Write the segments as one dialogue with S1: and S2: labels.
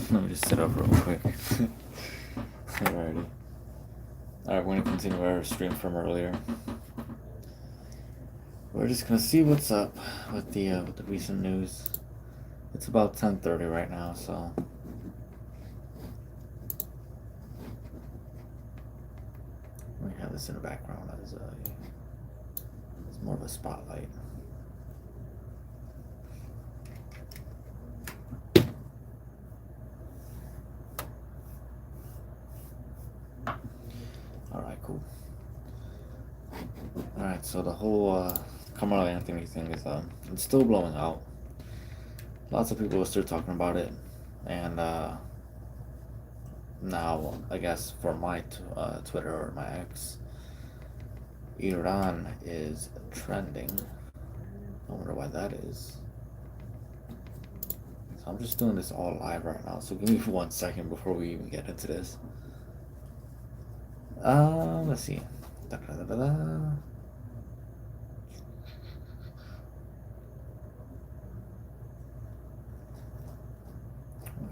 S1: Let me just set up real quick. Alrighty. Alright, we're gonna continue our stream from earlier. We're just gonna see what's up with the recent news. It's about 10:30 right now, so let me have this in the background as it's more of a spotlight. Alright, cool. Alright, so the whole Carmelo Anthony thing is it's still blowing out. Lots of people are still talking about it, and now I guess for my Twitter or my X, Iran is trending. I wonder why that is. So I'm just doing this all live right now, so give me 1 second before we even get into this. Let's see.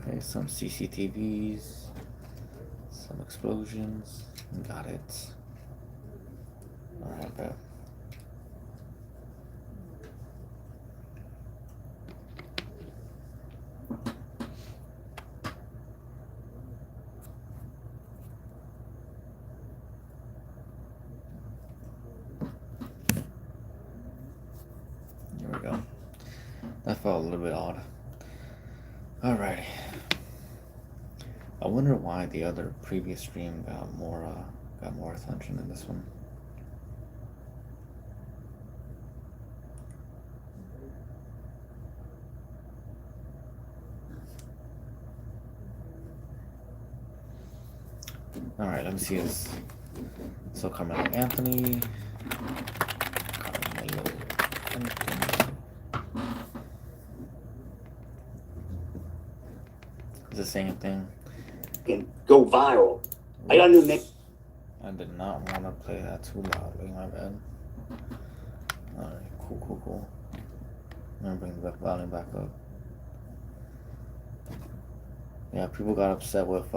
S1: Okay, some CCTVs, some explosions. Got it. Alright, bet. Here we go. That felt a little bit odd. Alrighty. I wonder why the other previous stream got more attention than this one. Alright, let me see this. So Carmelo Anthony. It's the same thing.
S2: And go viral. I got a new nick.
S1: I did not want to play that too loudly, my bad. Alright, cool. I'm gonna bring the volume back up. Yeah, people got upset with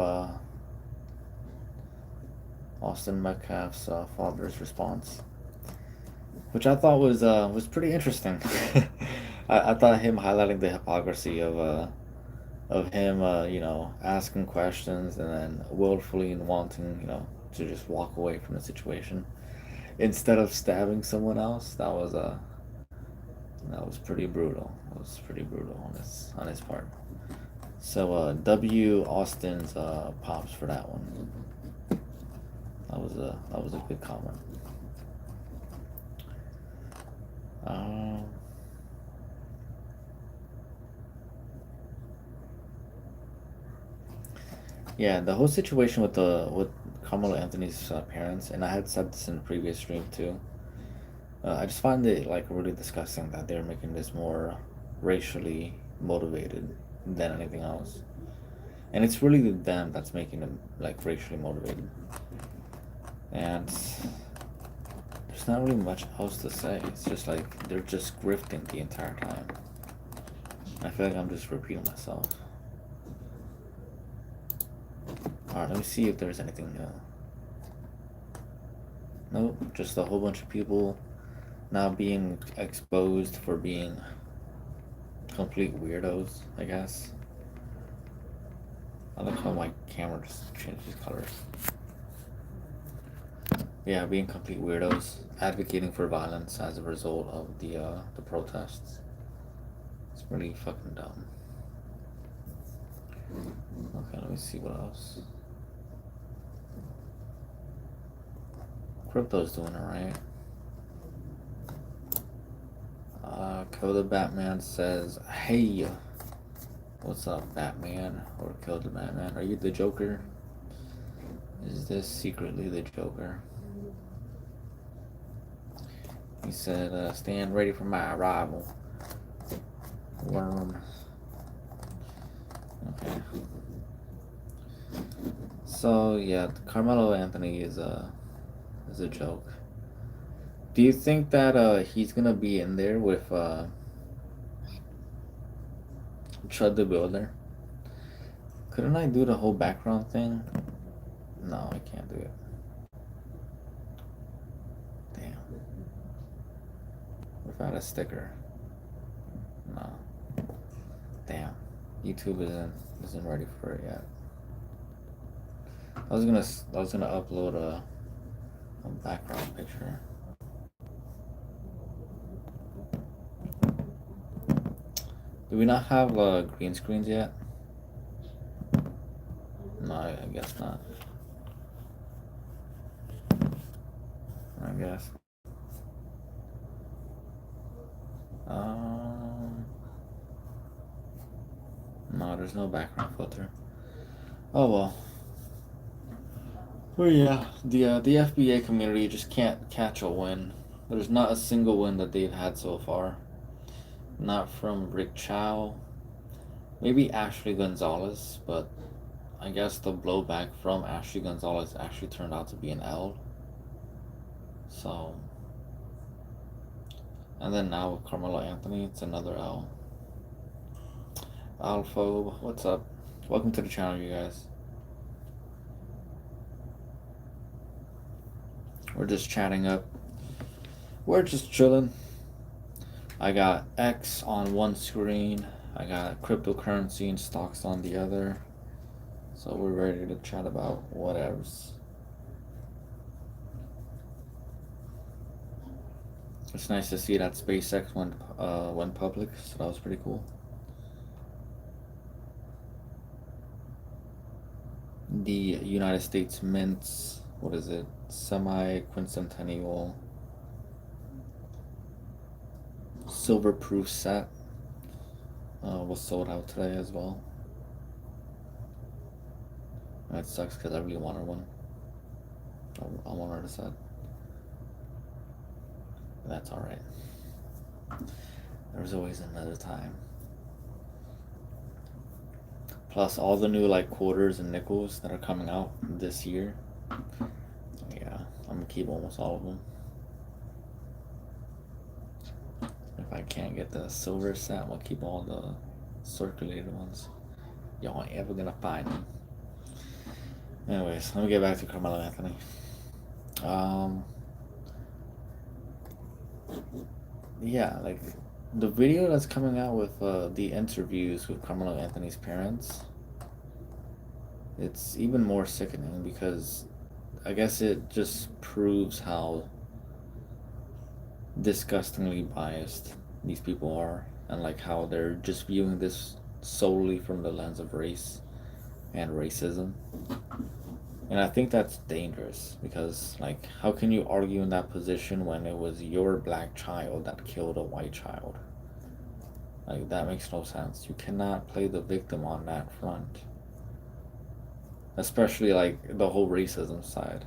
S1: Austin Metcalf's father's response, which I thought was pretty interesting. I thought him highlighting the hypocrisy of him, asking questions and then willfully wanting, to just walk away from the situation instead of stabbing someone else. That was pretty brutal. It was pretty brutal on his part. So W Austin's pops for that one. That was a good comment. Yeah, the whole situation with Carmelo Anthony's parents, and I had said this in the previous stream too. I just find it like really disgusting that they're making this more racially motivated than anything else, and it's really them that's making them like racially motivated. And there's not really much else to say. It's just like they're just grifting the entire time. I feel like I'm just repeating myself. Alright, let me see if there's anything new. Nope, just a whole bunch of people now being exposed for being complete weirdos, I guess. I like how my camera just changes colors. Yeah, being complete weirdos, advocating for violence as a result of the protests. It's pretty fucking dumb. Okay, let me see what else. Crypto's doing alright. Kill the Batman says, "Hey, what's up, Batman?" Or Kill the Batman. Are you the Joker? Is this secretly the Joker? He said, "Stand ready for my arrival." Worm. Okay. So yeah, Carmelo Anthony is a joke. Do you think that he's gonna be in there with Chud the Builder? Couldn't I do the whole background thing? No, I can't do it. Damn. Without a sticker. No. Damn. YouTube isn't ready for it yet. I was gonna upload a background picture. Do we not have green screens yet? No, I guess not. I guess. No, there's no background filter. Oh well. Oh yeah, the FBA community just can't catch a win. There's not a single win that they've had so far. Not from Rick Chow. Maybe Ashley Gonzalez, but I guess the blowback from Ashley Gonzalez actually turned out to be an L. So, and then now with Carmelo Anthony, it's another L. Alphobe, what's up? Welcome to the channel, you guys. We're just chatting up. We're just chilling. I got X on one screen. I got cryptocurrency and stocks on the other. So we're ready to chat about whatevs. It's nice to see that SpaceX went public, so that was pretty cool. The United States Mint's, what is it, semi-quincentennial silver proof set was sold out today as well. That sucks because I really wanted one. I wanted a set. But that's alright. There's always another time. Plus all the new like quarters and nickels that are coming out this year. Yeah, I'm gonna keep almost all of them. If I can't get the silver set, I'm gonna keep all the circulated ones. Y'all ain't ever gonna find them. Anyways, let me get back to Carmelo Anthony. Yeah, like the video that's coming out with the interviews with Carmelo Anthony's parents, it's even more sickening because I guess it just proves how disgustingly biased these people are and like how they're just viewing this solely from the lens of race and racism. And I think that's dangerous because, like, how can you argue in that position when it was your black child that killed a white child? Like, that makes no sense. You cannot play the victim on that front. Especially, like, the whole racism side.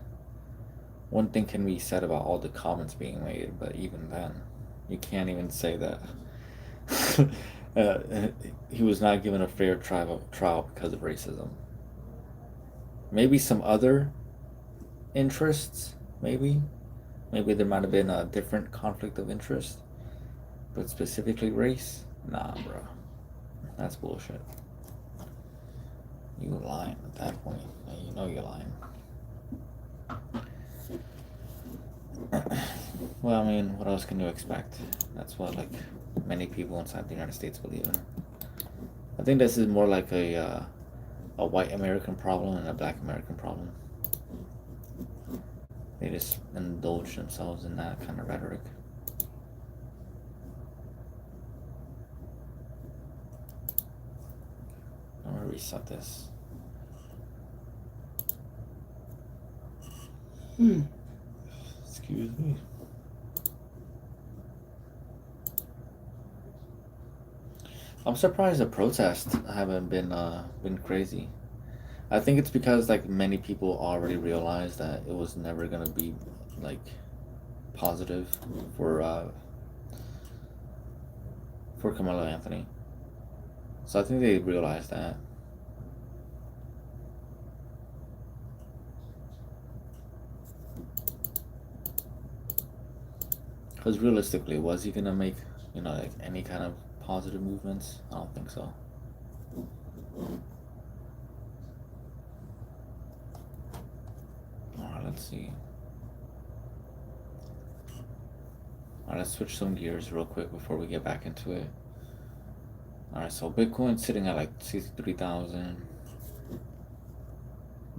S1: One thing can be said about all the comments being made, but even then, you can't even say that he was not given a fair trial because of racism. Maybe some other interests, maybe there might have been a different conflict of interest, but specifically race, nah, bro, that's bullshit. You lying at that point. You know you're lying. Well, I mean, what else can you expect? That's what like many people inside the United States believe in. I think this is more like a white American problem and a black American problem. They just indulge themselves in that kind of rhetoric. I'm gonna reset this. Excuse me. I'm surprised the protests haven't been crazy. I think it's because like many people already realized that it was never gonna be like positive for Carmelo Anthony. So I think they realized that. Because realistically, was he gonna make like any kind of positive movements? I don't think so. see. Alright, let's switch some gears real quick before we get back into it. Alright, so Bitcoin's sitting at like 63,000.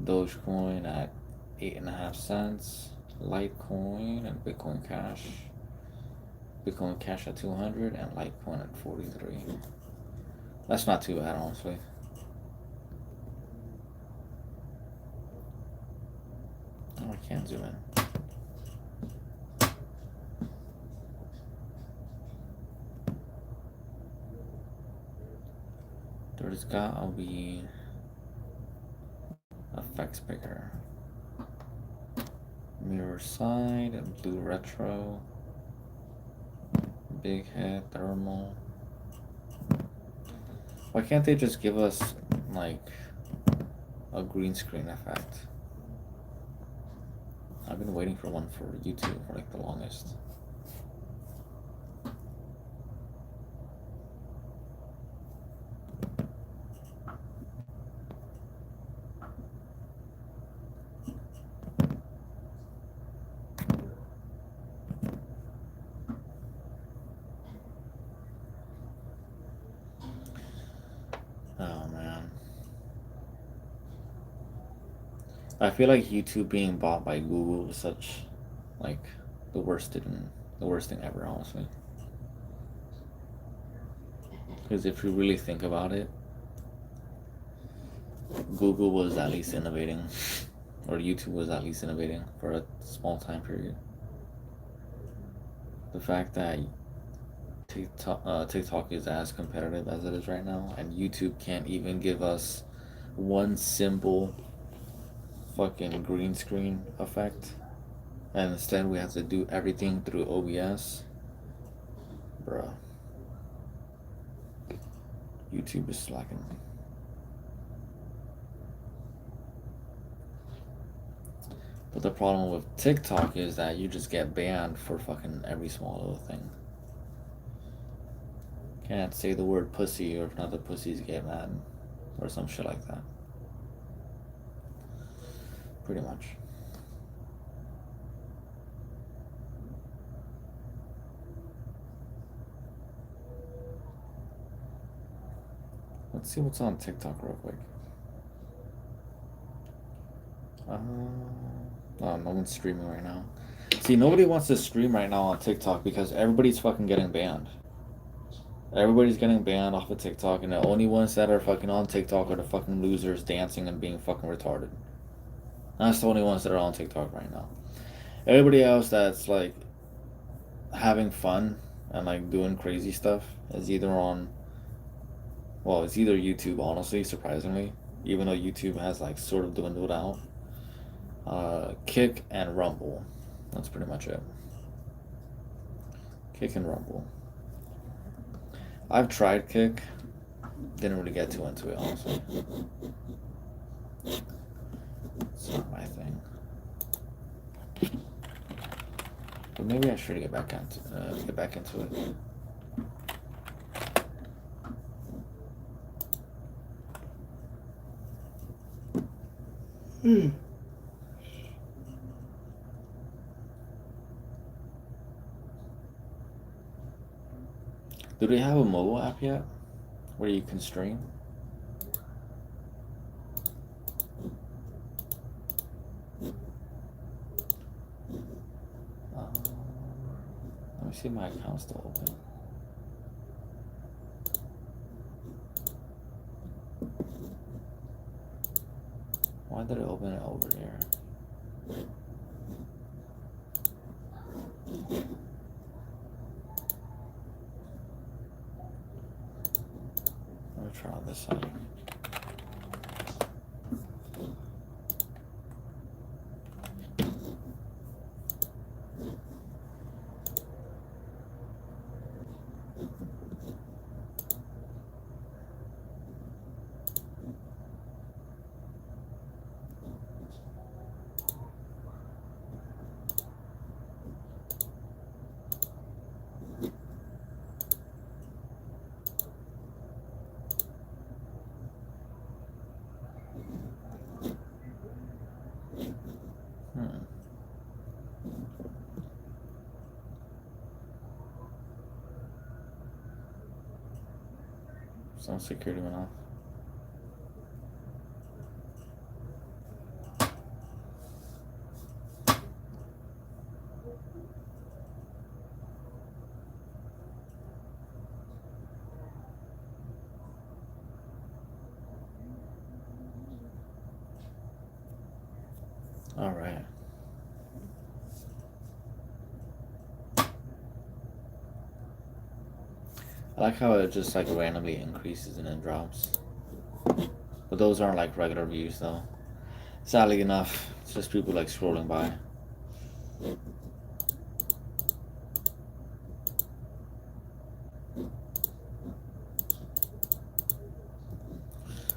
S1: Dogecoin at 8.5 cents. Litecoin and Bitcoin Cash. Bitcoin Cash at 200 and Litecoin at 43. That's not too bad, honestly. Oh, I can't zoom in. There's gotta be effects picker. Mirror side, blue retro, big head, thermal. Why can't they just give us like a green screen effect? I've been waiting for one for YouTube for like the longest. Oh man. I feel like YouTube being bought by Google is such like the worst thing ever, honestly. Because if you really think about it, Google was at least innovating, or YouTube was at least innovating for a small time period. The fact that TikTok is as competitive as it is right now, and YouTube can't even give us one simple fucking green screen effect, and instead we have to do everything through OBS, bruh. YouTube is slacking. But the problem with TikTok is that you just get banned for fucking every small little thing. Can't say the word pussy, or if not, the pussies get mad, or some shit like that. Pretty much. Let's see what's on TikTok real quick. No one's streaming right now. See, nobody wants to stream right now on TikTok because everybody's fucking getting banned. Everybody's getting banned off of TikTok, and the only ones that are fucking on TikTok are the fucking losers dancing and being fucking retarded. That's the only ones that are on TikTok right now. Everybody else that's like having fun and like doing crazy stuff is either on, well, it's either YouTube, honestly, surprisingly, even though YouTube has like sort of dwindled out. Kick and Rumble. That's pretty much it. Kick and Rumble. I've tried Kick. Didn't really get too into it, honestly. It's not my thing. But maybe I should get back into it. Do they have a mobile app yet where you can stream? Let me see if my account's still open. Why did it open it over here? Let me try on this side. Some security went off. All right. I like how it just like randomly increases and then drops. But those aren't like regular views though. Sadly enough, it's just people like scrolling by.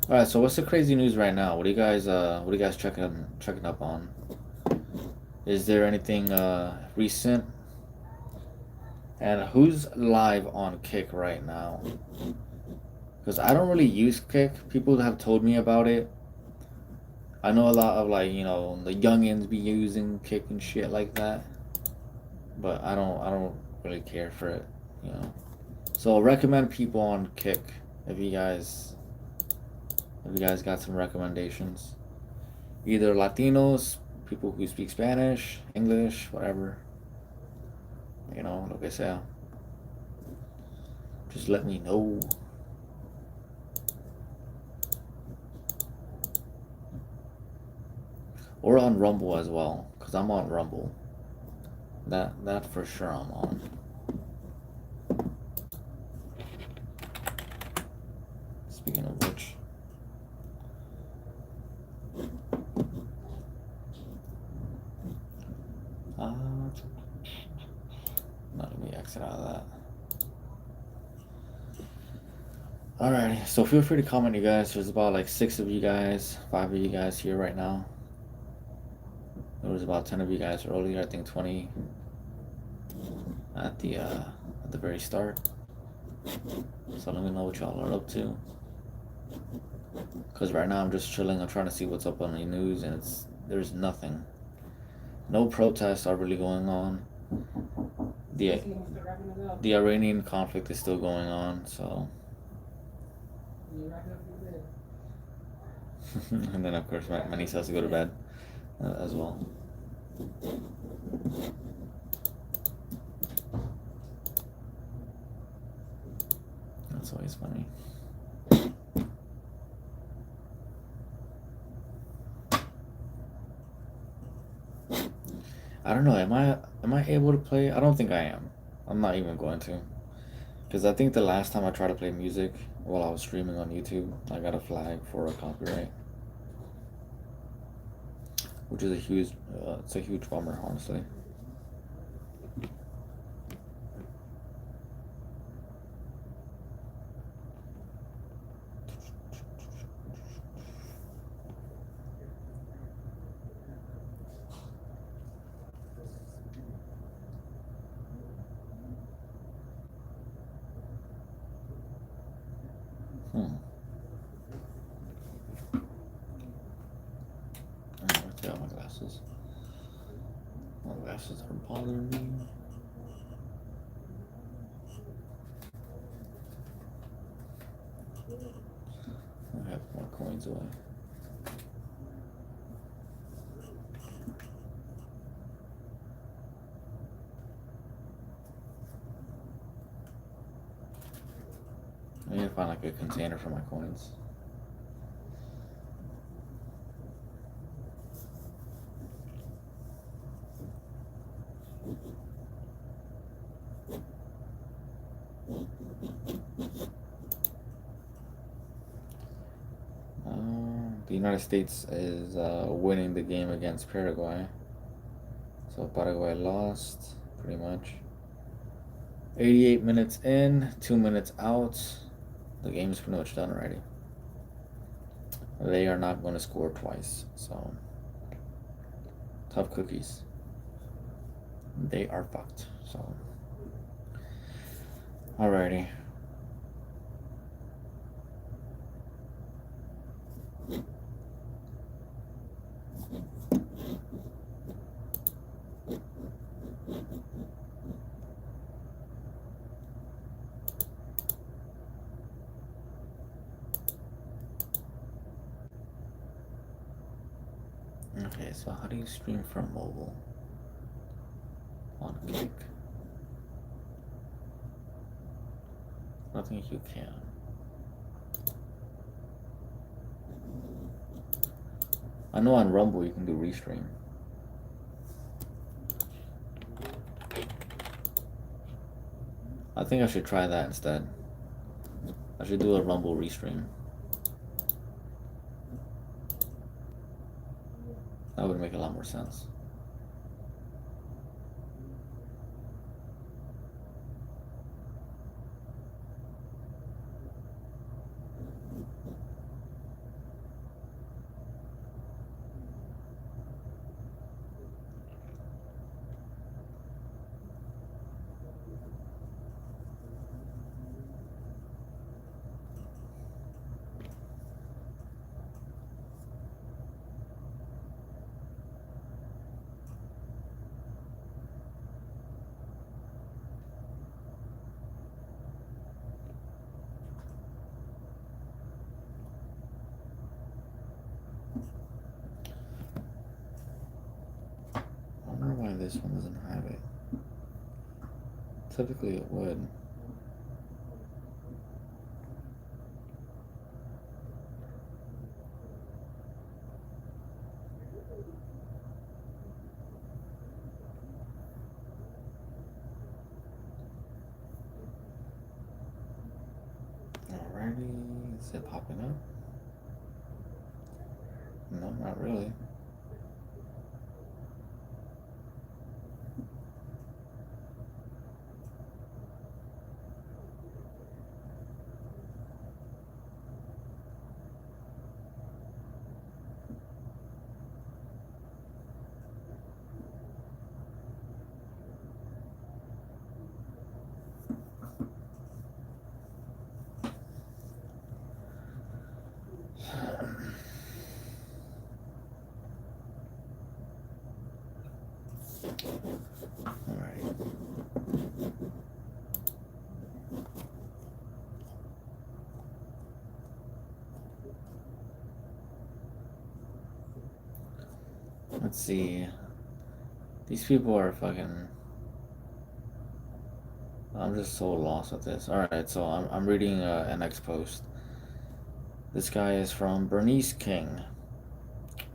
S1: All right, so what's the crazy news right now? What are you guys checking up on? Is there anything recent? And who's live on Kick right now? Because I don't really use Kick. People have told me about it. I know a lot of like, the youngins be using Kick and shit like that. But I don't really care for it. So recommend people on Kick if you guys got some recommendations. Either Latinos, people who speak Spanish, English, whatever. Lo que sea. Just let me know. Or on Rumble as well, because I'm on Rumble. That for sure I'm on. Speaking of which. Let me exit out of that. Alrighty, so feel free to comment, you guys. There's about like 6 of you guys, 5 of you guys here right now. There was about 10 of you guys earlier, I think 20 at the very start. So let me know what y'all are up to. Because right now I'm just chilling. I'm trying to see what's up on the news, and there's nothing. No protests are really going on. The Iranian conflict is still going on, so. And then of course my niece has to go to bed as well. That's always funny. I don't know. Am I able to play? I don't think I am. I'm not even going to. Because I think the last time I tried to play music while I was streaming on YouTube, I got a flag for a copyright. Which is it's a huge bummer, honestly. Take out my glasses. My glasses are bothering me. I have more coins away. I need to find like a container for my coins. The United States is winning the game against Paraguay. So Paraguay lost, pretty much. 88 minutes in, 2 minutes out. The game is pretty much done already. They are not going to score twice, so tough cookies. They are fucked, so. Alrighty. Okay, so how do you stream from mobile on Kick? I don't think you can. I know on Rumble you can do restream. I think I should try that instead. I should do a Rumble restream. That would make a lot more sense. I wonder why this one doesn't have it. Typically it would. Alrighty, is it popping up? No, not really. Alright. Let's see. These people are fucking. I'm just so lost with this. Alright, so I'm reading an X post. This guy is from Bernice King.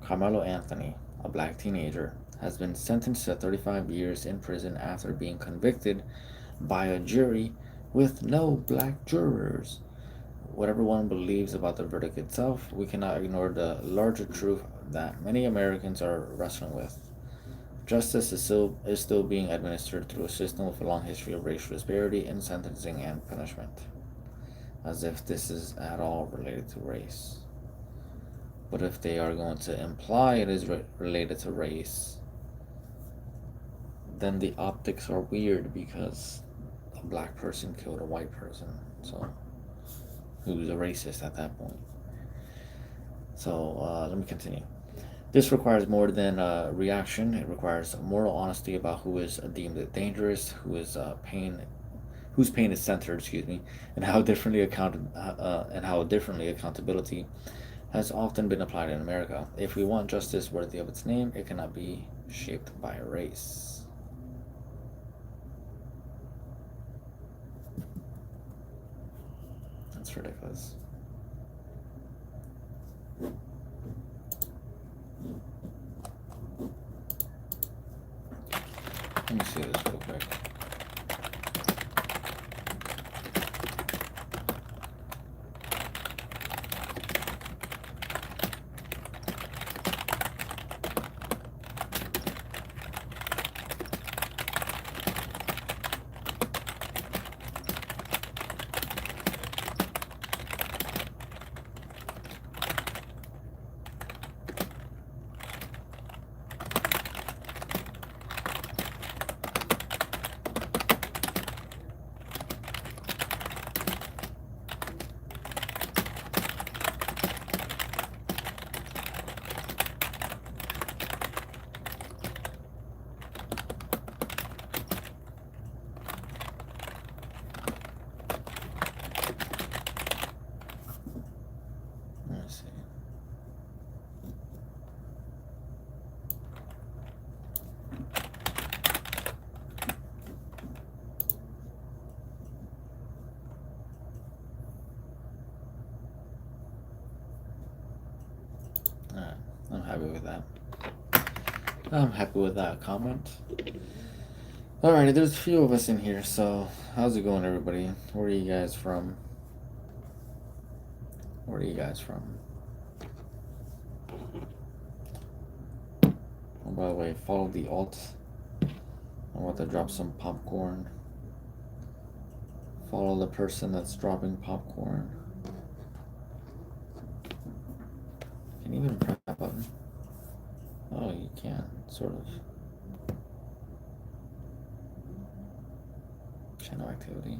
S1: Karmelo Anthony, a black teenager, has been sentenced to 35 years in prison after being convicted by a jury with no black jurors. Whatever one believes about the verdict itself, we cannot ignore the larger truth that many Americans are wrestling with. Justice is still being administered through a system with a long history of racial disparity in sentencing and punishment, as if this is at all related to race. But if they are going to imply it is related to race, then the optics are weird because a black person killed a white person. So, who's a racist at that point? So, let me continue. This requires more than a reaction. It requires moral honesty about who is deemed dangerous, whose pain is centered, and how differently accountability has often been applied in America. If we want justice worthy of its name, it cannot be shaped by race. That's ridiculous. Let me see this real quick. Let me see. Alright, I'm happy with that. I'm happy with that comment. Alrighty, there's a few of us in here, so how's it going, everybody? Where are you guys from? Where are you guys from? Oh, by the way, follow the alt. I'm about to drop some popcorn. Follow the person that's dropping popcorn. Can you even press that button? Oh, you can, sort of. Channel activity.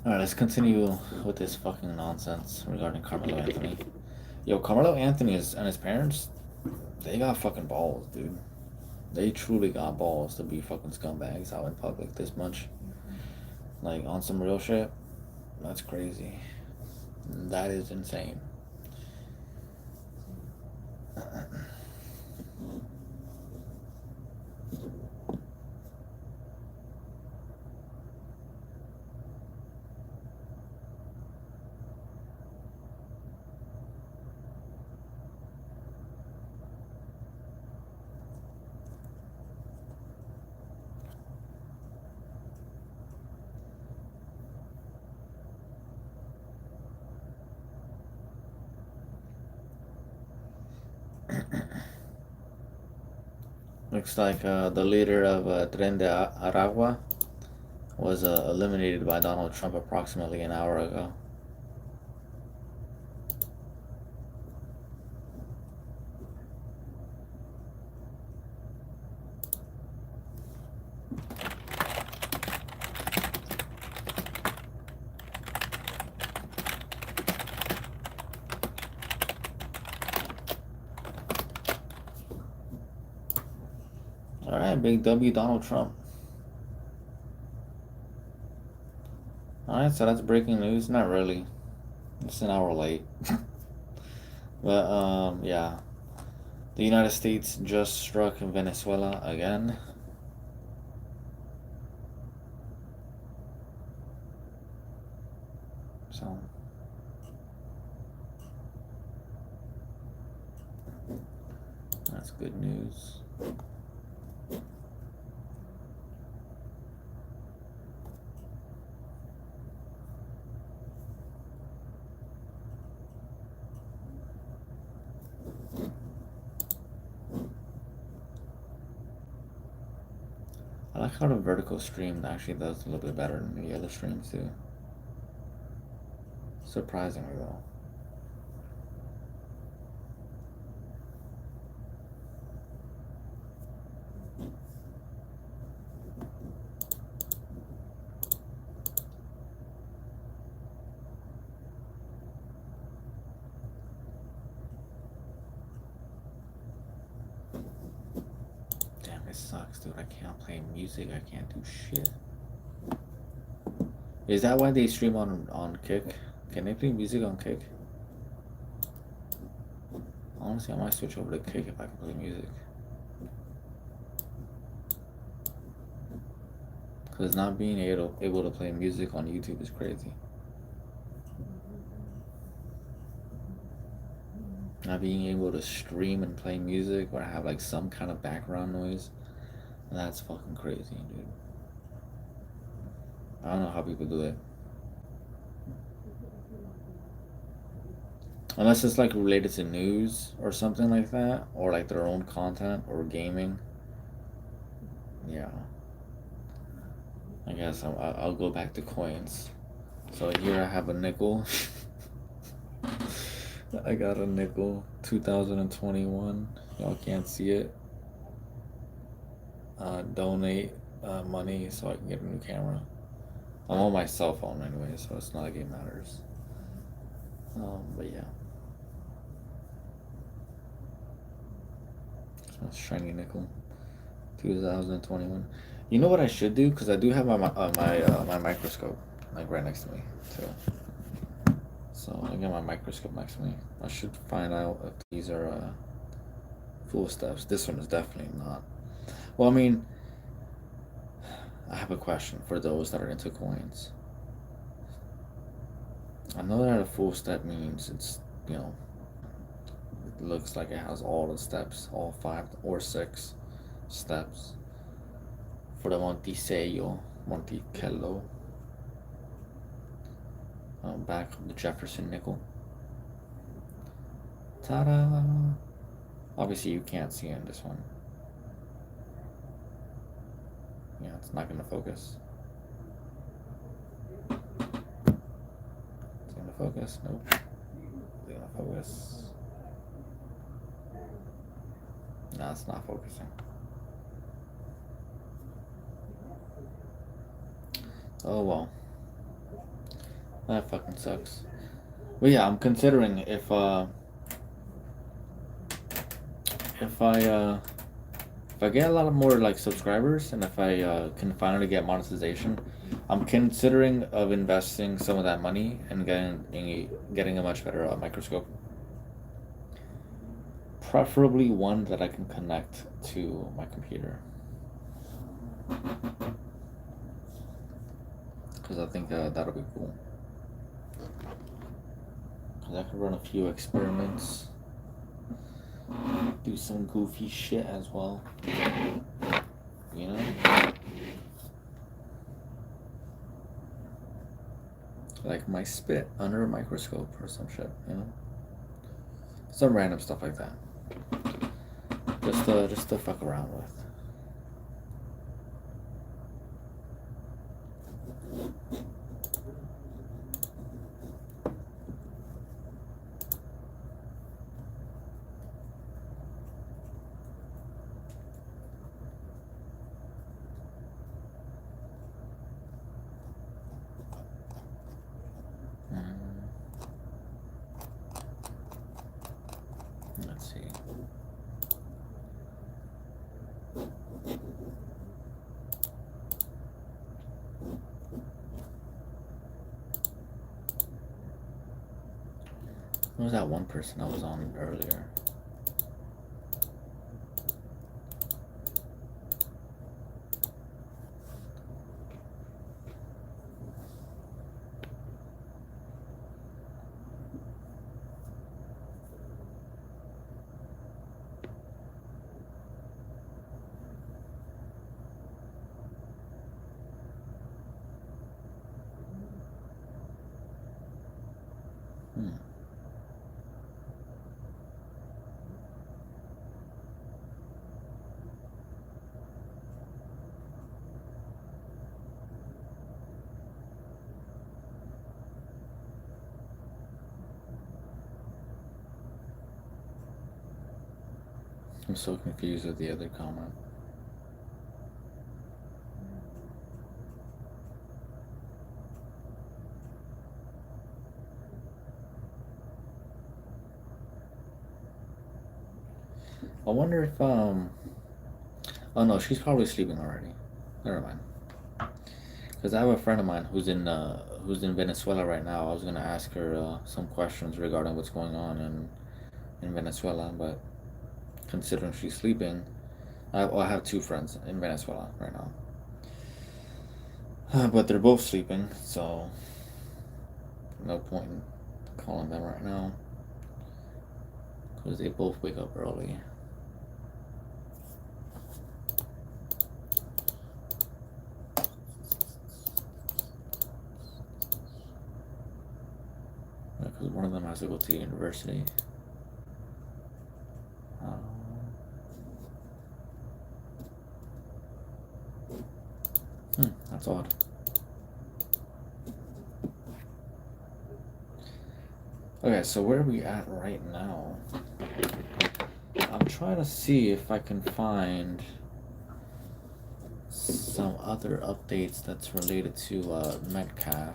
S1: Alright, let's continue with this fucking nonsense regarding Carmelo Anthony. Yo, Carmelo Anthony and his parents, they got fucking balls, dude. They truly got balls to be fucking scumbags out in public this much. Like, on some real shit. That's crazy. That is insane. Looks like the leader of Tren de Aragua was eliminated by Donald Trump approximately an hour ago. Alright, big W, Donald Trump. Alright, so that's breaking news. Not really. It's an hour late. But, yeah. The United States just struck Venezuela again. So, that's good news. I like how the vertical stream actually does a little bit better than the other streams too. Surprisingly though. Damn, it sucks, dude. I can't play music. I can't do shit. Is that why they stream on Kick? Can they play music on Kick? Honestly, I might switch over to Kick if I can play music. Because not being able to play music on YouTube is crazy. Not being able to stream and play music or have like some kind of background noise, that's fucking crazy, dude. I don't know how people do it. Unless it's like related to news or something like that, or like their own content or gaming. Yeah. I guess I'll go back to coins. So here I have a nickel. I got a nickel, 2021. Y'all can't see it. Donate money so I can get a new camera. I'm on my cell phone anyway, so it's not like it matters. But yeah. That's shiny nickel, 2021. You know what I should do? Because I do have my microscope like right next to me too. So I got my microscope next to me. I should find out if these are full steps. This one is definitely not. Well, I mean, have a question for those that are into coins. I know that a full step means it's, it looks like it has all the steps, all 5 or 6 steps. For the Monticello, back of the Jefferson nickel. Ta-da! Obviously you can't see in this one. Yeah, it's not gonna focus. It's gonna focus. Nope. It's gonna focus. No, it's not focusing. Oh well. That fucking sucks. But yeah, I'm considering if I get a lot of more like subscribers and if I can finally get monetization, I'm considering of investing some of that money and getting a much better microscope. Preferably one that I can connect to my computer. Because I think that'll be cool. Because I could run a few experiments. Do some goofy shit as well. You know? Like my spit under a microscope or some shit, Some random stuff like that. Just to fuck around with. Let's see. Who was that one person I was on earlier? I'm so confused with the other comment. I wonder if oh no, she's probably sleeping already. Never mind. Because I have a friend of mine who's in Venezuela right now. I was gonna ask her some questions regarding what's going on in Venezuela, but considering she's sleeping, I have 2 friends in Venezuela right now. But they're both sleeping, so no point in calling them right now. Because they both wake up early. Because one of them has to go to university. That's odd. Okay, so where are we at right now? I'm trying to see if I can find some other updates that's related to Metcalf.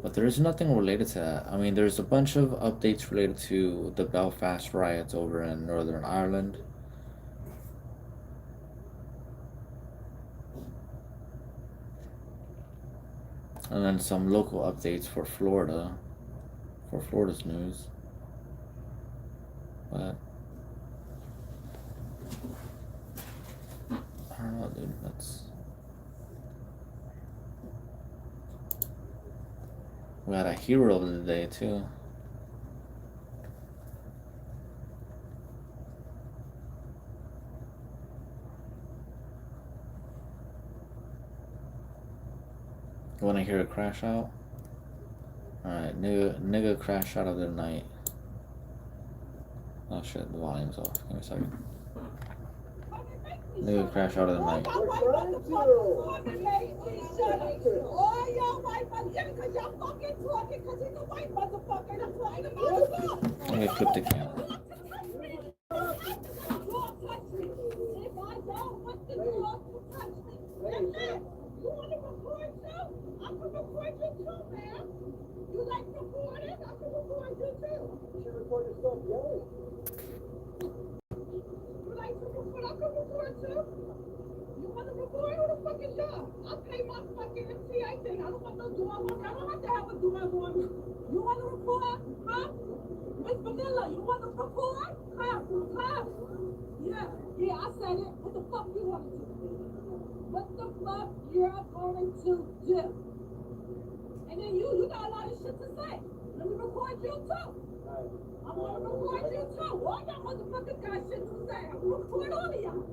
S1: But there is nothing related to that. I mean, there's a bunch of updates related to the Belfast riots over in Northern Ireland. And then some local updates for Florida, for Florida's news. But I don't know, dude. We had a hero of the day too. You wanna hear a crash out? Alright, nigga crash out of the night. Oh shit, the volume's off. Give me a second. Nigga crash out of the night. Let me flip the camera.
S3: You like recording? I can record you too. You should record yourself yelling. You like to record? I can record too. You want to record? Who the fuck is y'all? I'll pay my fucking MTA thing. I don't want no door. I don't have to have a door on me. You want to record? Huh? Miss Vanilla, you want to record? Huh? Huh? Yeah, I said it. What the fuck you want to do? What the fuck you're going to do? And then you got a lot of shit to say. Let me record you too. I want to record you too. All y'all motherfuckers got shit to say. I'm gonna record all of y'all.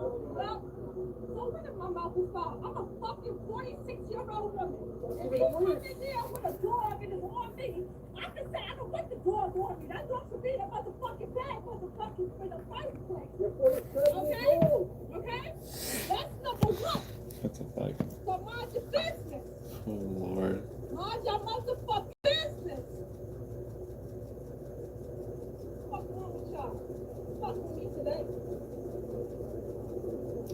S3: Well, so when if my mouth is foul? I'm a fucking 46-year-old woman. If you come in there with a dog and it's on me, I can say I don't want the dog on me. That dog should be in a motherfucking bag motherfucking for the fireplace. You're 47 years old. Okay? That's number one.
S1: What the fuck?
S3: So mind your business.
S1: Oh Lord.
S3: Mind your motherfucking business. What's wrong with y'all? Fuck with me today.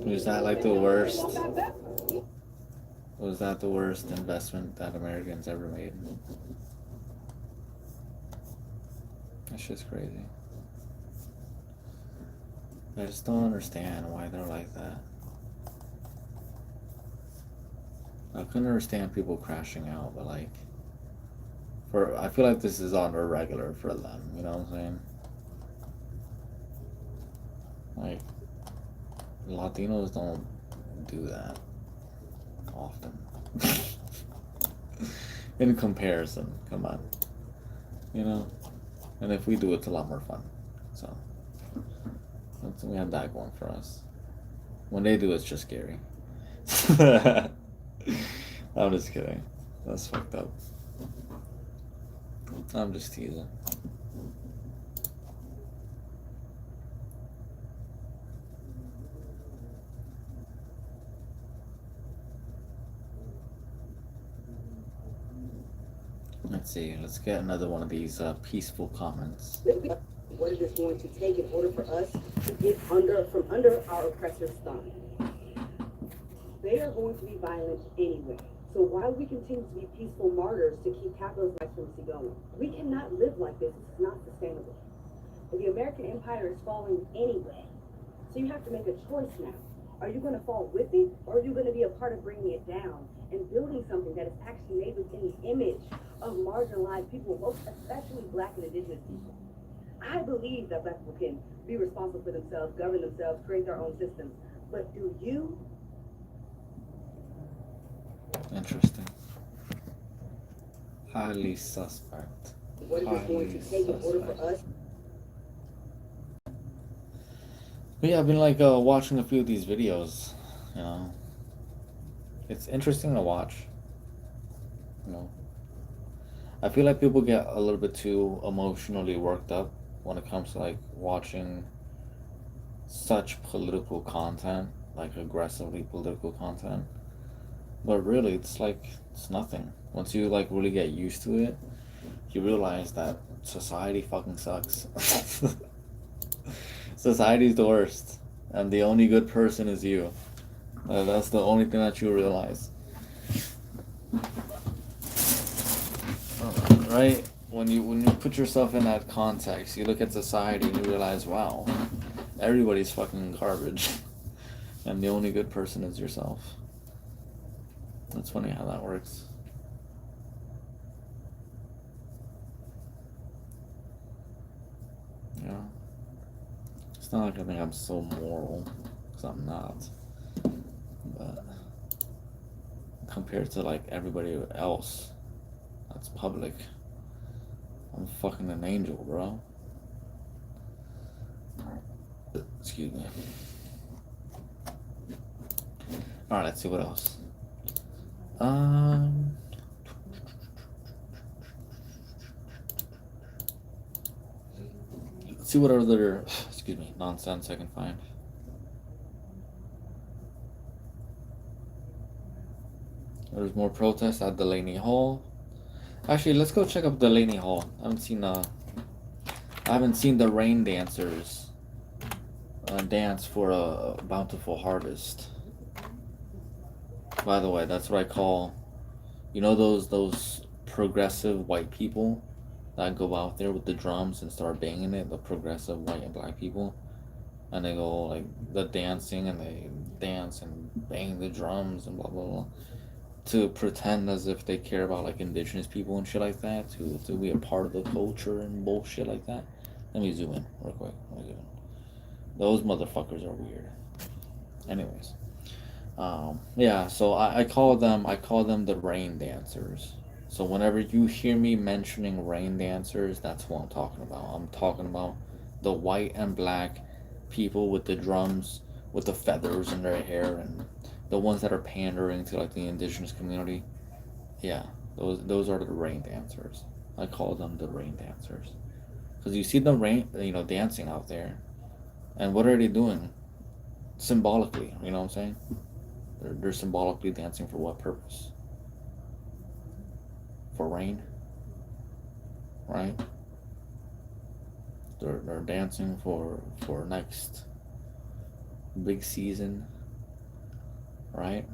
S1: Was that like the worst? Was that the worst investment that Americans ever made? That's just crazy. I just don't understand why they're like that. I couldn't understand people crashing out, but like, I feel like this is on a regular for them. You know what I'm saying? Like, Latinos don't do that often. In comparison, come on. You know? And if we do, it's a lot more fun. So, we have that going for us. When they do, it's just scary. I'm just kidding. That's fucked up. I'm just teasing. Let's see. Let's get another one of these peaceful comments.
S4: What it is going to take in order for us to get from under our oppressor's thumb. They are going to be violent anyway. So why we continue to be peaceful martyrs to keep capitalist supremacy going? We cannot live like this. It's not sustainable. The American empire is falling anyway. So you have to make a choice now. Are you going to fall with it, or are you going to be a part of bringing it down and building something that is actually made within the image of marginalized people, most especially Black and Indigenous people? I believe that Black people can be responsible for themselves, govern themselves, create their own systems. But do you?
S1: Interesting. Highly suspect.
S4: What is it going to take in order for us?
S1: But yeah, I've been like watching a few of these videos. You know, it's interesting to watch. You know, I feel like people get a little bit too emotionally worked up when it comes to like watching such political content, like aggressively political content. But really, it's like, it's nothing. Once you like really get used to it, you realize that society fucking sucks. Society's the worst, and the only good person is you. That's the only thing that you realize. Right? When you put yourself in that context, you look at society and you realize, wow, everybody's fucking garbage, and the only good person is yourself. It's funny how that works. Yeah. It's not like I think I'm so moral, because I'm not. But compared to like everybody else, I It's public. I'm fucking an angel, bro. Excuse me. Alright, let's see what else. Let's see what other, excuse me, nonsense I can find. There's more protests at Delaney Hall. Actually, let's go check up Delaney Hall. I haven't seen the rain dancers dance for a bountiful harvest. By the way, that's what I call, you know, those progressive white people that go out there with the drums and start banging it. The progressive white and black people, and they go like the dancing and they dance and bang the drums and blah blah blah, to pretend as if they care about like indigenous people and shit like that, to be a part of the culture and bullshit like that. Let me zoom in real quick. Those motherfuckers are weird. Anyways, yeah. So I call them the rain dancers. So whenever you hear me mentioning rain dancers, that's what I'm talking about. I'm talking about the white and black people with the drums, with the feathers in their hair, and the ones that are pandering to like the indigenous community. Yeah, those are the rain dancers. I call them the rain dancers because you see them dancing out there, and what are they doing? Symbolically, you know what I'm saying? They're symbolically dancing for what purpose? For rain, right? They're dancing for next big season, right?